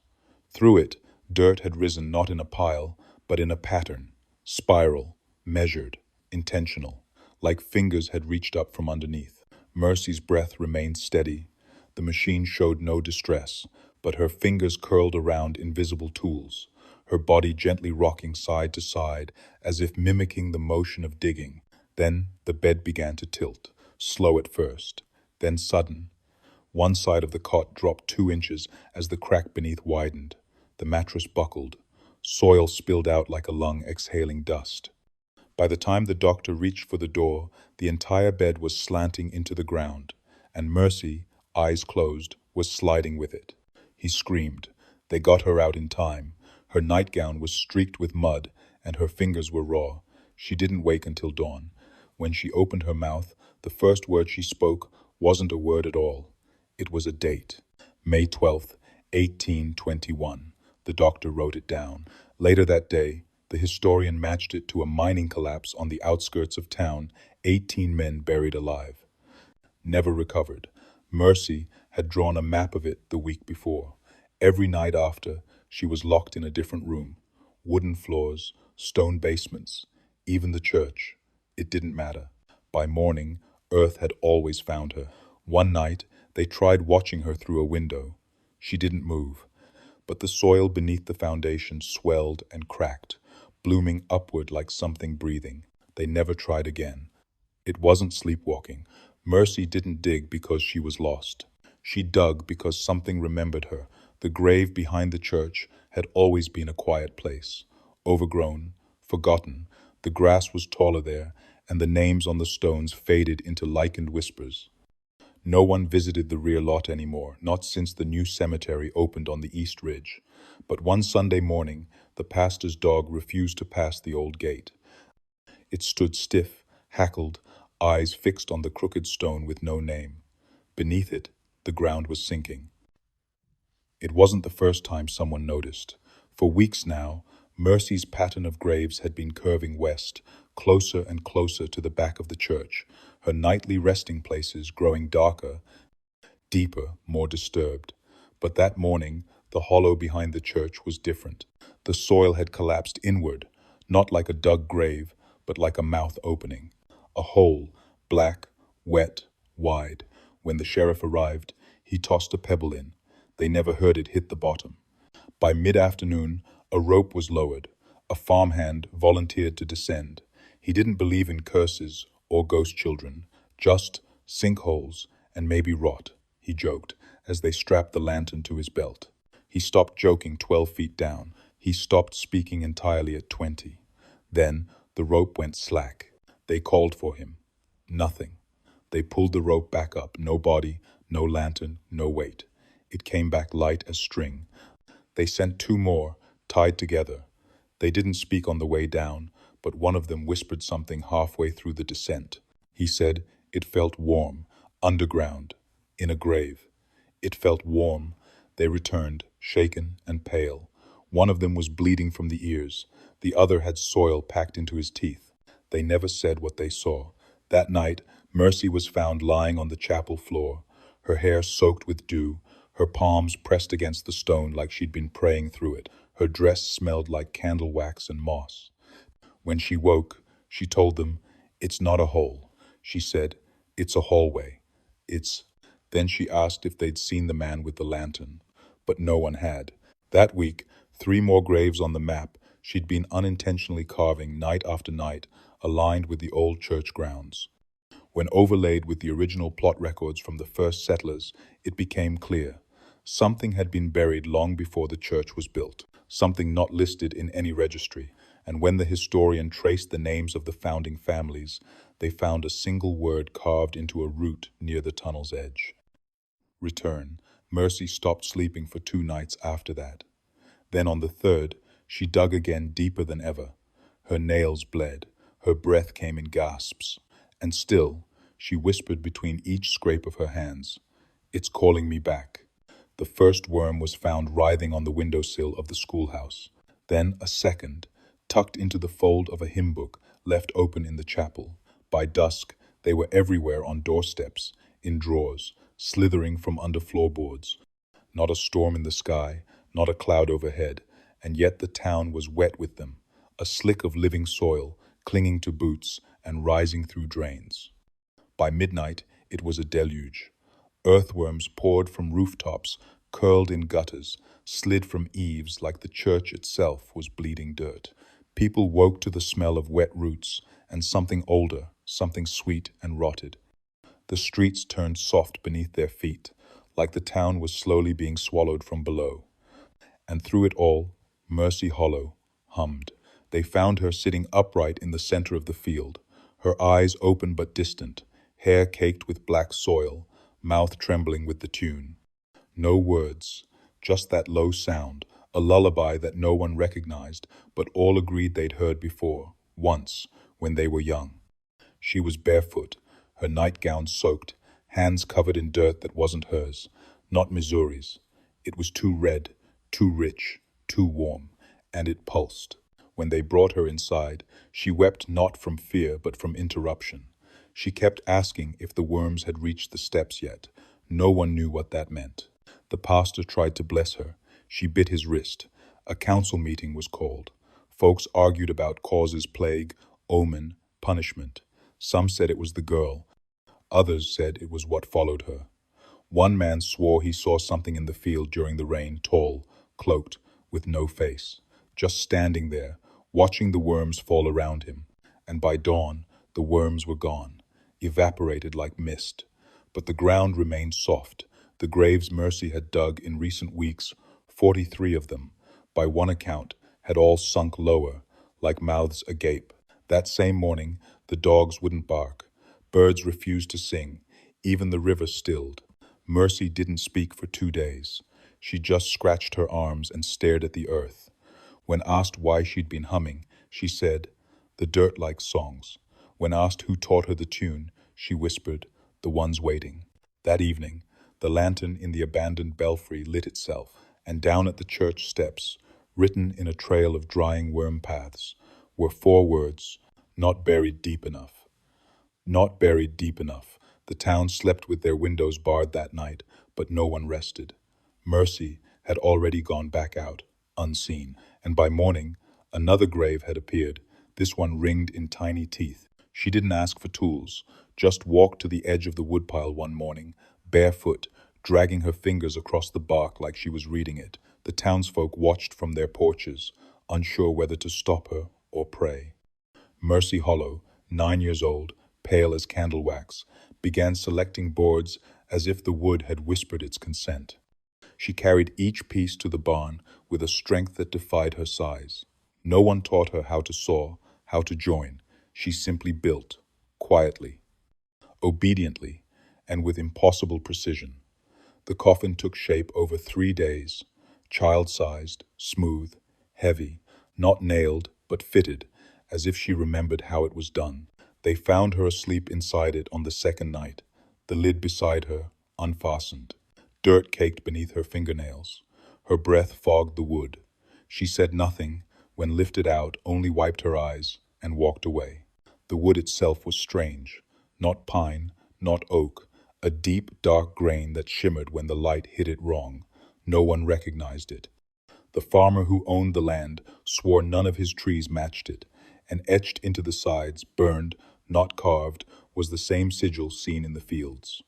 Through it, dirt had risen not in a pile, but in a pattern, spiral, measured, intentional, like fingers had reached up from underneath. Mercy's breath remained steady. The machine showed no distress, but her fingers curled around invisible tools, her body gently rocking side to side as if mimicking the motion of digging. Then the bed began to tilt, slow at first, then sudden. One side of the cot dropped 2 inches as the crack beneath widened. The mattress buckled. Soil spilled out like a lung exhaling dust. By the time the doctor reached for the door, the entire bed was slanting into the ground, and Mercy, eyes closed, was sliding with it. He screamed. They got her out in time. Her nightgown was streaked with mud, and her fingers were raw. She didn't wake until dawn. When she opened her mouth, the first word she spoke wasn't a word at all. It was a date. May 12th, 1821. The doctor wrote it down. Later that day, the historian matched it to a mining collapse on the outskirts of town, 18 men buried alive. Never recovered. Mercy had drawn a map of it the week before. Every night after, she was locked in a different room. Wooden floors, stone basements, even the church. It didn't matter. By morning, Earth had always found her. One night, they tried watching her through a window. She didn't move, but the soil beneath the foundation swelled and cracked, blooming upward like something breathing. They never tried again. It wasn't sleepwalking. Mercy didn't dig because she was lost. She dug because something remembered her. The grave behind the church had always been a quiet place. Overgrown, forgotten, the grass was taller there, and the names on the stones faded into lichened whispers. No one visited the rear lot anymore, not since the new cemetery opened on the East Ridge. But one Sunday morning, the pastor's dog refused to pass the old gate. It stood stiff, hackled, eyes fixed on the crooked stone with no name. Beneath it, the ground was sinking. It wasn't the first time someone noticed. For weeks now, Mercy's pattern of graves had been curving west, closer and closer to the back of the church, her nightly resting places growing darker, deeper, more disturbed. But that morning, the hollow behind the church was different. The soil had collapsed inward, not like a dug grave, but like a mouth opening. A hole, black, wet, wide. When the sheriff arrived, he tossed a pebble in. They never heard it hit the bottom. By mid-afternoon, a rope was lowered. A farmhand volunteered to descend. He didn't believe in curses or ghost children, just sinkholes and maybe rot, he joked, as they strapped the lantern to his belt. He stopped joking 12 feet down. He stopped speaking entirely at 20. Then the rope went slack. They called for him. Nothing. They pulled the rope back up. No body, no lantern, no weight. It came back light as string. They sent 2 more, tied together. They didn't speak on the way down, but one of them whispered something halfway through the descent. He said it felt warm, underground, in a grave. It felt warm. They returned, shaken and pale. One of them was bleeding from the ears. The other had soil packed into his teeth. They never said what they saw. That night, Mercy was found lying on the chapel floor, her hair soaked with dew, her palms pressed against the stone like she'd been praying through it. Her dress smelled like candle wax and moss. When she woke, she told them, "It's not a hole." She said, "It's a hallway. It's..." Then she asked if they'd seen the man with the lantern, but no one had. That week, 3 more graves on the map she'd been unintentionally carving night after night, aligned with the old church grounds. When overlaid with the original plot records from the first settlers, it became clear. Something had been buried long before the church was built, something not listed in any registry, and when the historian traced the names of the founding families, they found a single word carved into a root near the tunnel's edge. Return. Mercy stopped sleeping for 2 nights after that. Then on the third, she dug again deeper than ever. Her nails bled, her breath came in gasps, and still, she whispered between each scrape of her hands, "It's calling me back." The first worm was found writhing on the windowsill of the schoolhouse. Then a second, tucked into the fold of a hymn book left open in the chapel. By dusk, they were everywhere on doorsteps, in drawers, slithering from under floorboards. Not a storm in the sky, not a cloud overhead, and yet the town was wet with them, a slick of living soil, clinging to boots and rising through drains. By midnight, it was a deluge. Earthworms poured from rooftops, curled in gutters, slid from eaves like the church itself was bleeding dirt. People woke to the smell of wet roots and something older, something sweet and rotted. The streets turned soft beneath their feet, like the town was slowly being swallowed from below. And through it all, Mercy Hollow hummed. They found her sitting upright in the center of the field, her eyes open but distant, hair caked with black soil, mouth trembling with the tune. No words, just that low sound, a lullaby that no one recognized, but all agreed they'd heard before, once, when they were young. She was barefoot, her nightgown soaked, hands covered in dirt that wasn't hers, not Missouri's. It was too red, too rich, too warm, and it pulsed. When they brought her inside, she wept not from fear but from interruption. She kept asking if the worms had reached the steps yet. No one knew what that meant. The pastor tried to bless her. She bit his wrist. A council meeting was called. Folks argued about causes, plague, omen, punishment. Some said it was the girl. Others said it was what followed her. One man swore he saw something in the field during the rain, tall, cloaked, with no face, just standing there, watching the worms fall around him. And by dawn, the worms were gone, evaporated like mist. But the ground remained soft. The graves Mercy had dug in recent weeks, 43 of them, by one account, had all sunk lower, like mouths agape. That same morning, the dogs wouldn't bark. Birds refused to sing. Even the river stilled. Mercy didn't speak for 2 days. She just scratched her arms and stared at the earth. When asked why she'd been humming, she said, "The dirt likes songs." When asked who taught her the tune, she whispered, "The ones waiting." That evening, the lantern in the abandoned belfry lit itself, and down at the church steps, written in a trail of drying worm paths, were 4 words, "Not buried deep enough." Not buried deep enough. The town slept with their windows barred that night, but no one rested. Mercy had already gone back out, unseen, and by morning, another grave had appeared, this one ringed in tiny teeth. She didn't ask for tools, just walked to the edge of the woodpile one morning, barefoot, dragging her fingers across the bark like she was reading it. The townsfolk watched from their porches, unsure whether to stop her or pray. Mercy Hollow, 9 years old, pale as candle wax, began selecting boards as if the wood had whispered its consent. She carried each piece to the barn with a strength that defied her size. No one taught her how to saw, how to join. She simply built, quietly, obediently, and with impossible precision. The coffin took shape over 3 days, child-sized, smooth, heavy, not nailed, but fitted, as if she remembered how it was done. They found her asleep inside it on the second night, the lid beside her, unfastened. Dirt caked beneath her fingernails. Her breath fogged the wood. She said nothing, when lifted out, only wiped her eyes and walked away. The wood itself was strange, not pine, not oak, a deep, dark grain that shimmered when the light hit it wrong. No one recognized it. The farmer who owned the land swore none of his trees matched it, and etched into the sides, burned, not carved, was the same sigil seen in the fields.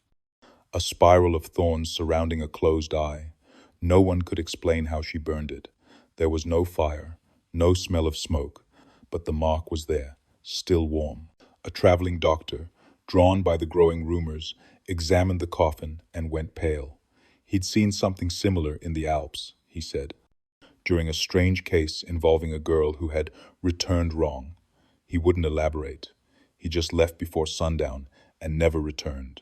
A spiral of thorns surrounding a closed eye. No one could explain how she burned it. There was no fire, no smell of smoke, but the mark was there, still warm. A traveling doctor, drawn by the growing rumors, examined the coffin and went pale. He'd seen something similar in the Alps, he said, during a strange case involving a girl who had returned wrong. He wouldn't elaborate. He just left before sundown and never returned.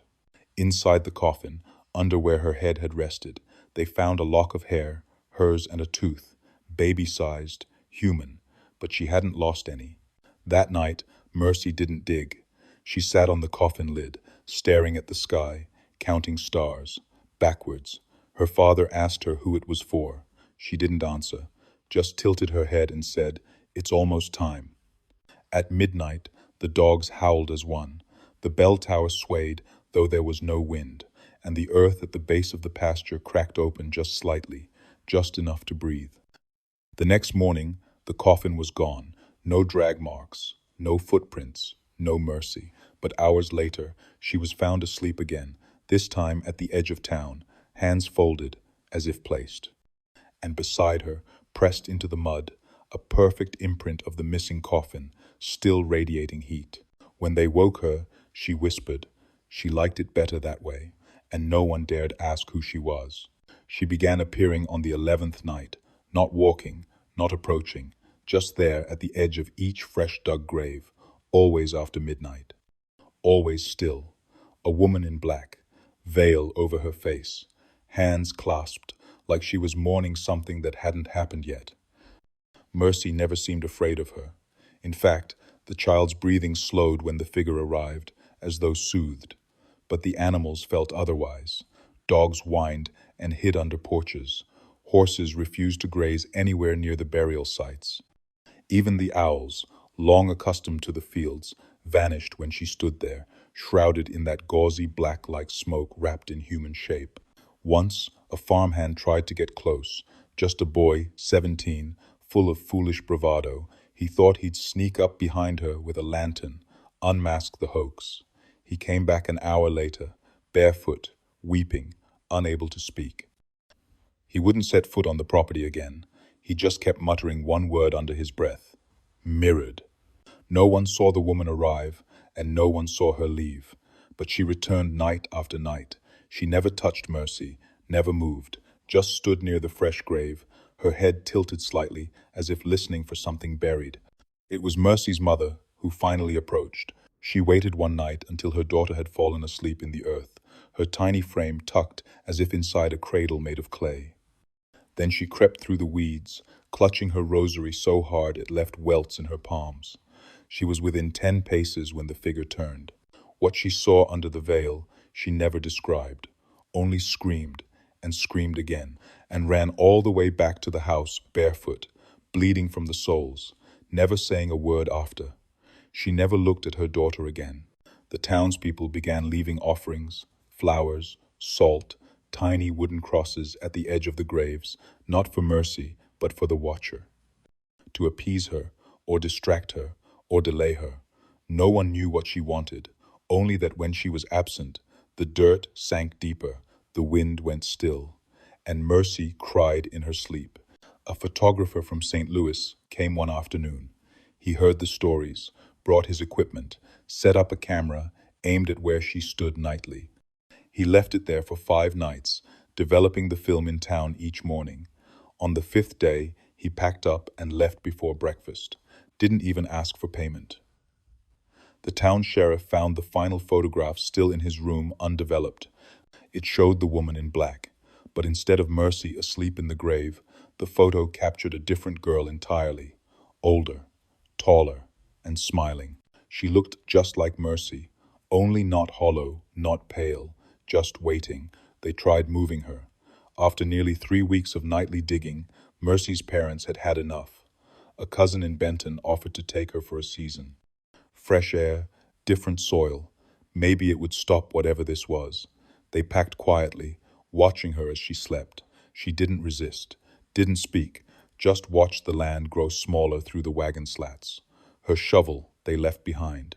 Inside the coffin, under where her head had rested, they found a lock of hair, hers and a tooth, baby-sized, human, but she hadn't lost any. That night, Mercy didn't dig. She sat on the coffin lid, staring at the sky, counting stars, backwards. Her father asked her who it was for. She didn't answer, just tilted her head and said, "It's almost time." At midnight, the dogs howled as one. The bell tower swayed, though there was no wind, and the earth at the base of the pasture cracked open just slightly, just enough to breathe. The next morning, the coffin was gone. No drag marks, no footprints, no Mercy. But hours later, she was found asleep again, this time at the edge of town, hands folded, as if placed. And beside her, pressed into the mud, a perfect imprint of the missing coffin, still radiating heat. When they woke her, she whispered she liked it better that way, and no one dared ask who she was. She began appearing on the 11th night, not walking, not approaching, just there at the edge of each fresh dug grave, always after midnight. Always still, a woman in black, veil over her face, hands clasped, like she was mourning something that hadn't happened yet. Mercy never seemed afraid of her. In fact, the child's breathing slowed when the figure arrived, as though soothed. But the animals felt otherwise. Dogs whined and hid under porches. Horses refused to graze anywhere near the burial sites. Even the owls, long accustomed to the fields, vanished when she stood there, shrouded in that gauzy black-like smoke wrapped in human shape. Once, a farmhand tried to get close, just a boy, 17, full of foolish bravado. He thought he'd sneak up behind her with a lantern, unmask the hoax. He came back an hour later, barefoot, weeping, unable to speak. He wouldn't set foot on the property again. He just kept muttering one word under his breath. Mirrored. No one saw the woman arrive, and no one saw her leave. But she returned night after night. She never touched Mercy, never moved, just stood near the fresh grave, her head tilted slightly, as if listening for something buried. It was Mercy's mother who finally approached. She waited one night until her daughter had fallen asleep in the earth, her tiny frame tucked as if inside a cradle made of clay. Then she crept through the weeds, clutching her rosary so hard it left welts in her palms. She was within 10 paces when the figure turned. What she saw under the veil, she never described, only screamed and screamed again, and ran all the way back to the house barefoot, bleeding from the soles, never saying a word after. She never looked at her daughter again. The townspeople began leaving offerings, flowers, salt, tiny wooden crosses at the edge of the graves, not for Mercy, but for the watcher. To appease her, or distract her, or delay her. No one knew what she wanted, only that when she was absent, the dirt sank deeper, the wind went still, and Mercy cried in her sleep. A photographer from St. Louis came one afternoon. He heard the stories, brought his equipment, set up a camera, aimed at where she stood nightly. He left it there for 5 nights, developing the film in town each morning. On the 5th day, he packed up and left before breakfast, didn't even ask for payment. The town sheriff found the final photograph still in his room, undeveloped. It showed the woman in black, but instead of Mercy asleep in the grave, the photo captured a different girl entirely, older, taller, and smiling. She looked just like Mercy, only not hollow, not pale, just waiting. They tried moving her. After nearly 3 weeks of nightly digging, Mercy's parents had had enough. A cousin in Benton offered to take her for a season. Fresh air, different soil. Maybe it would stop whatever this was. They packed quietly, watching her as she slept. She didn't resist, didn't speak, just watched the land grow smaller through the wagon slats. Her shovel they left behind.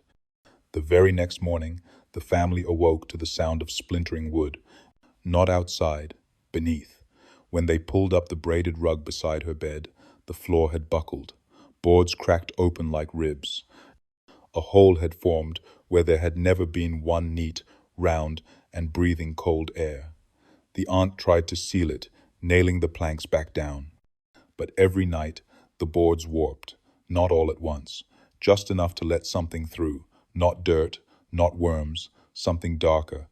The very next morning, the family awoke to the sound of splintering wood. Not outside, beneath. When they pulled up the braided rug beside her bed, the floor had buckled. Boards cracked open like ribs. A hole had formed where there had never been one neat, round, and breathing cold air. The aunt tried to seal it, nailing the planks back down. But every night, the boards warped, not all at once, just enough to let something through, not dirt, not worms, something darker,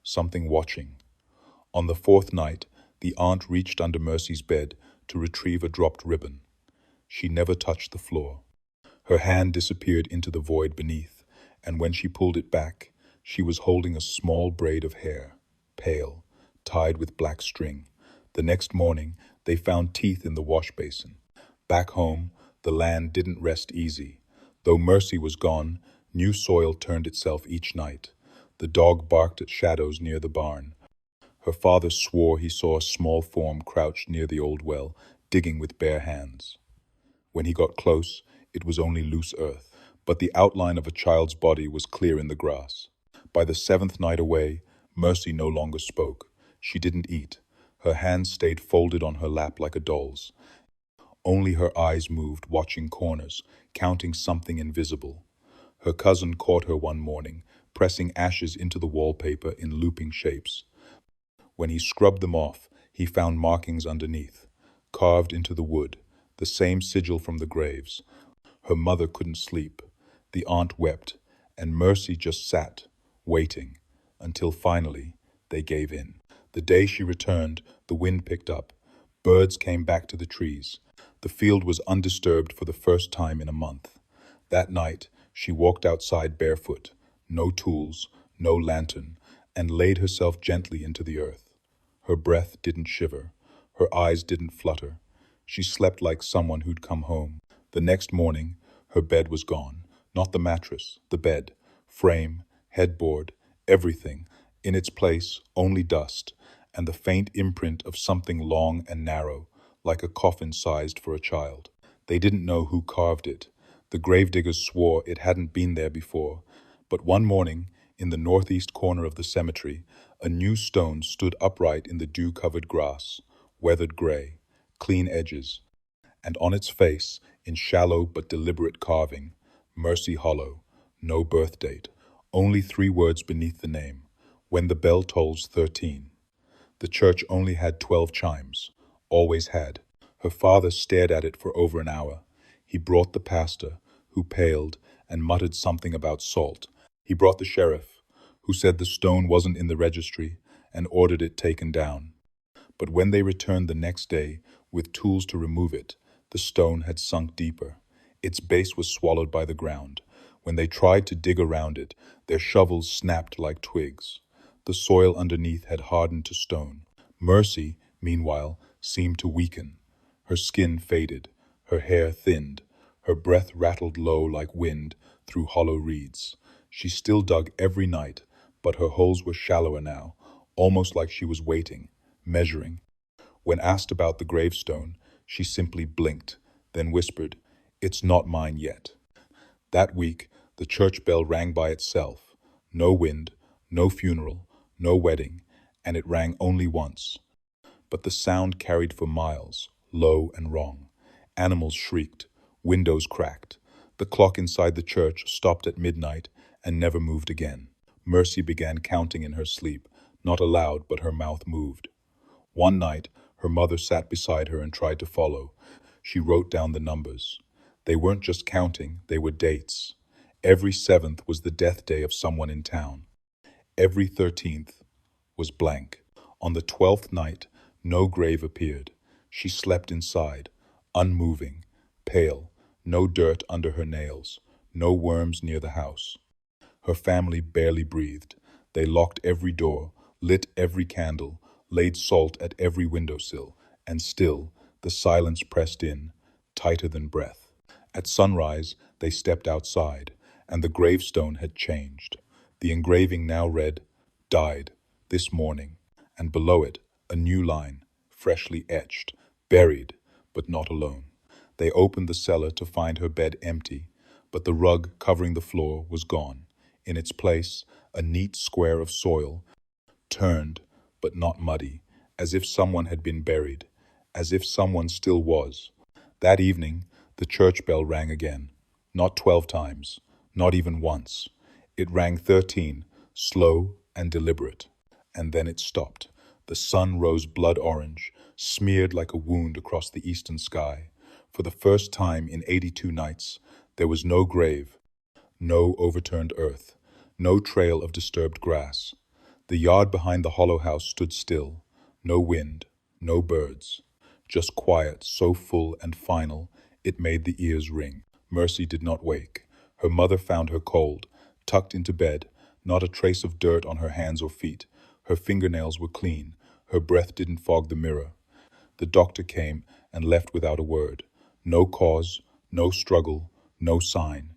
something watching. On the fourth night, the aunt reached under Mercy's bed to retrieve a dropped ribbon. She never touched the floor. Her hand disappeared into the void beneath, and when she pulled it back, she was holding a small braid of hair, pale, tied with black string. The next morning, they found teeth in the wash basin. Back home, the land didn't rest easy. Though Mercy was gone, new soil turned itself each night. The dog barked at shadows near the barn. Her father swore he saw a small form crouched near the old well, digging with bare hands. When he got close, it was only loose earth, but the outline of a child's body was clear in the grass. By the seventh night away, Mercy no longer spoke. She didn't eat. Her hands stayed folded on her lap like a doll's. Only her eyes moved, watching corners, counting something invisible. Her cousin caught her one morning, pressing ashes into the wallpaper in looping shapes. When he scrubbed them off, he found markings underneath, carved into the wood, the same sigil from the graves. Her mother couldn't sleep. The aunt wept, and Mercy just sat, waiting, until finally they gave in. The day she returned, the wind picked up. Birds came back to the trees. The field was undisturbed for the first time in a month. That night, she walked outside barefoot, no tools, no lantern, and laid herself gently into the earth. Her breath didn't shiver. Her eyes didn't flutter. She slept like someone who'd come home. The next morning, her bed was gone. Not the mattress, the bed, frame, headboard, everything. In its place, only dust, and the faint imprint of something long and narrow, like a coffin sized for a child. They didn't know who carved it. The gravediggers swore it hadn't been there before. But one morning, in the northeast corner of the cemetery, a new stone stood upright in the dew-covered grass, weathered gray, clean edges, and on its face, in shallow but deliberate carving, Mercy Hollow, no birth date, only 3 words beneath the name, when the bell tolls 13. The church only had 12 chimes, always had. Her father stared at it for over an hour. He brought the pastor, who paled and muttered something about salt. He brought the sheriff, who said the stone wasn't in the registry, and ordered it taken down. But when they returned the next day, with tools to remove it, the stone had sunk deeper. Its base was swallowed by the ground. When they tried to dig around it, their shovels snapped like twigs. The soil underneath had hardened to stone. Mercy, meanwhile, seemed to weaken. Her skin faded, her hair thinned, her breath rattled low like wind through hollow reeds. She still dug every night, but her holes were shallower now, almost like she was waiting, measuring. When asked about the gravestone, she simply blinked, then whispered, "It's not mine yet." That week, the church bell rang by itself. No wind, no funeral, no wedding, and it rang only once. But the sound carried for miles, low and wrong. Animals shrieked, windows cracked. The clock inside the church stopped at midnight and never moved again. Mercy began counting in her sleep, not aloud, but her mouth moved. One night, her mother sat beside her and tried to follow. She wrote down the numbers. They weren't just counting, they were dates. Every 7th was the death day of someone in town. Every 13th was blank. On the 12th night, no grave appeared. She slept inside, unmoving, pale, no dirt under her nails, no worms near the house. Her family barely breathed. They locked every door, lit every candle, laid salt at every windowsill, and still the silence pressed in, tighter than breath. At sunrise, they stepped outside, and the gravestone had changed. The engraving now read, "Died this morning," and below it, a new line, freshly etched, "Buried, but not alone." They opened the cellar to find her bed empty, but the rug covering the floor was gone. In its place, a neat square of soil, turned, but not muddy, as if someone had been buried, as if someone still was. That evening, the church bell rang again. Not 12 times, not even once. It rang 13, slow and deliberate, and then it stopped. The sun rose blood orange, smeared like a wound across the eastern sky. For the first time in 82 nights, there was no grave, no overturned earth, no trail of disturbed grass. The yard behind the hollow house stood still. No wind, no birds. Just quiet so full and final it made the ears ring. Mercy did not wake. Her mother found her cold, tucked into bed, not a trace of dirt on her hands or feet. Her fingernails were clean. Her breath didn't fog the mirror. The doctor came and left without a word. No cause, no struggle, no sign.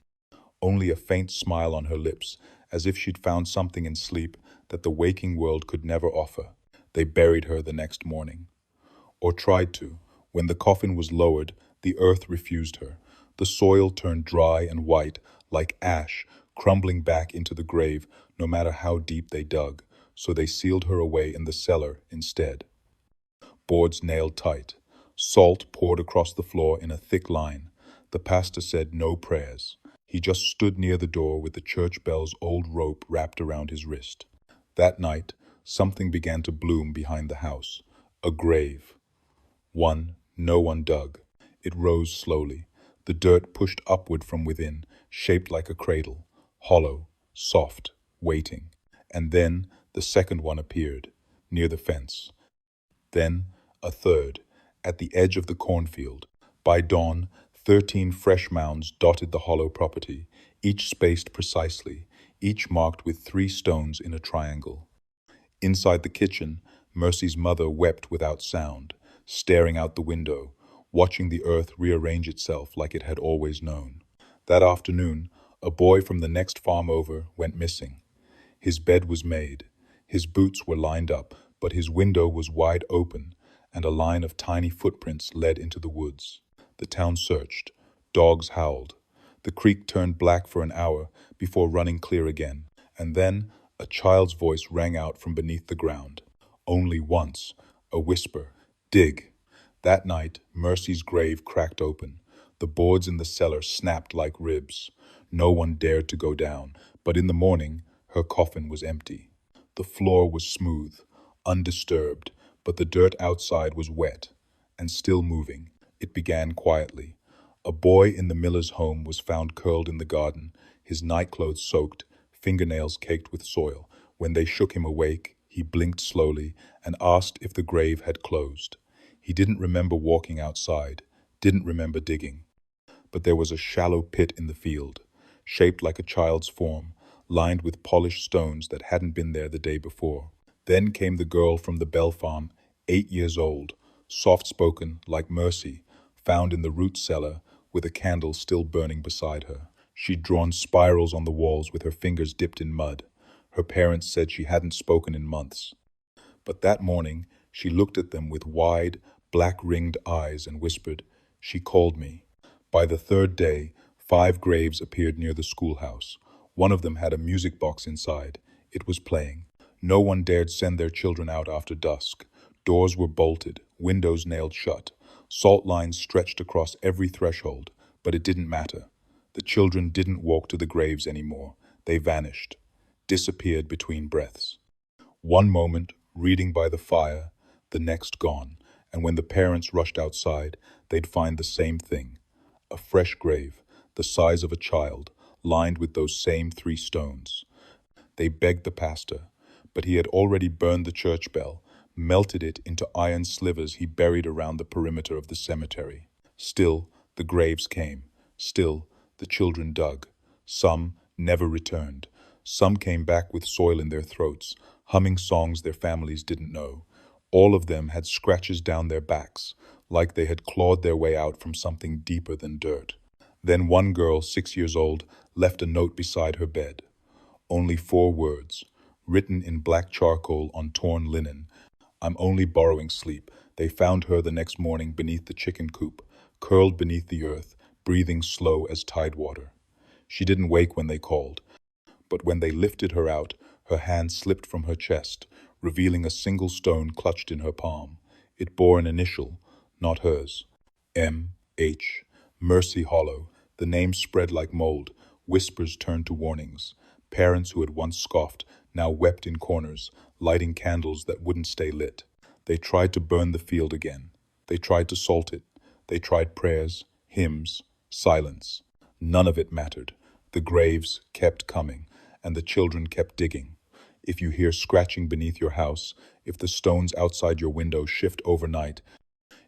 Only a faint smile on her lips, as if she'd found something in sleep that the waking world could never offer. They buried her the next morning. Or tried to. When the coffin was lowered, the earth refused her. The soil turned dry and white, like ash, crumbling back into the grave, no matter how deep they dug. So they sealed her away in the cellar instead. Boards nailed tight. Salt poured across the floor in a thick line. The pastor said no prayers. He just stood near the door with the church bell's old rope wrapped around his wrist. That night, something began to bloom behind the house. A grave. One no one dug. It rose slowly. The dirt pushed upward from within, shaped like a cradle, hollow, soft, waiting. And then the second one appeared, near the fence. Then a third, at the edge of the cornfield. By dawn, 13 fresh mounds dotted the hollow property, each spaced precisely, each marked with 3 stones in a triangle. Inside the kitchen, Mercy's mother wept without sound, staring out the window, watching the earth rearrange itself like it had always known. That afternoon, a boy from the next farm over went missing. His bed was made, his boots were lined up, but his window was wide open, and a line of tiny footprints led into the woods. The town searched. Dogs howled. The creek turned black for an hour before running clear again, and then a child's voice rang out from beneath the ground. Only once, a whisper, "Dig." That night, Mercy's grave cracked open. The boards in the cellar snapped like ribs. No one dared to go down, but in the morning, her coffin was empty. The floor was smooth, undisturbed, but the dirt outside was wet and still moving. It began quietly. A boy in the miller's home was found curled in the garden, his nightclothes soaked, fingernails caked with soil. When they shook him awake, he blinked slowly and asked if the grave had closed. He didn't remember walking outside, didn't remember digging. But there was a shallow pit in the field, shaped like a child's form, lined with polished stones that hadn't been there the day before. Then came the girl from the Bell Farm, 8 years old, soft-spoken like Mercy, found in the root cellar with a candle still burning beside her. She'd drawn spirals on the walls with her fingers dipped in mud. Her parents said she hadn't spoken in months. But that morning, she looked at them with wide, black-ringed eyes and whispered, "She called me." By the third day, 5 graves appeared near the schoolhouse. One of them had a music box inside. It was playing. No one dared send their children out after dusk. Doors were bolted, windows nailed shut. Salt lines stretched across every threshold, but it didn't matter. The children didn't walk to the graves anymore. They vanished, disappeared between breaths. One moment, reading by the fire, the next gone, and when the parents rushed outside, they'd find the same thing. A fresh grave, the size of a child, lined with those same 3 stones. They begged the pastor, but he had already burned the church bell, melted it into iron slivers he buried around the perimeter of the cemetery. Still, the graves came. Still, the children dug. Some never returned. Some came back with soil in their throats, humming songs their families didn't know. All of them had scratches down their backs, like they had clawed their way out from something deeper than dirt. Then one girl, 6 years old, left a note beside her bed. Only 4 words, written in black charcoal on torn linen. "I'm only borrowing sleep." They found her the next morning beneath the chicken coop, curled beneath the earth, breathing slow as tide water. She didn't wake when they called, but when they lifted her out, her hand slipped from her chest, revealing a single stone clutched in her palm. It bore an initial, not hers. M.H. Mercy Hollow. The name spread like mold. Whispers turned to warnings. Parents who had once scoffed now wept in corners, lighting candles that wouldn't stay lit. They tried to burn the field again. They tried to salt it. They tried prayers, hymns, silence. None of it mattered. The graves kept coming, and the children kept digging. If you hear scratching beneath your house, if the stones outside your window shift overnight,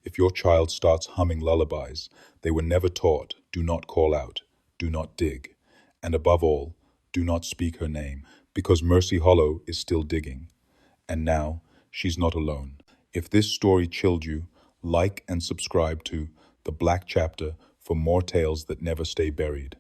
if your child starts humming lullabies they were never taught, do not call out, do not dig. And above all, do not speak her name, because Mercy Hollow is still digging. And now, she's not alone. If this story chilled you, like and subscribe to The Black Chapter for more tales that never stay buried.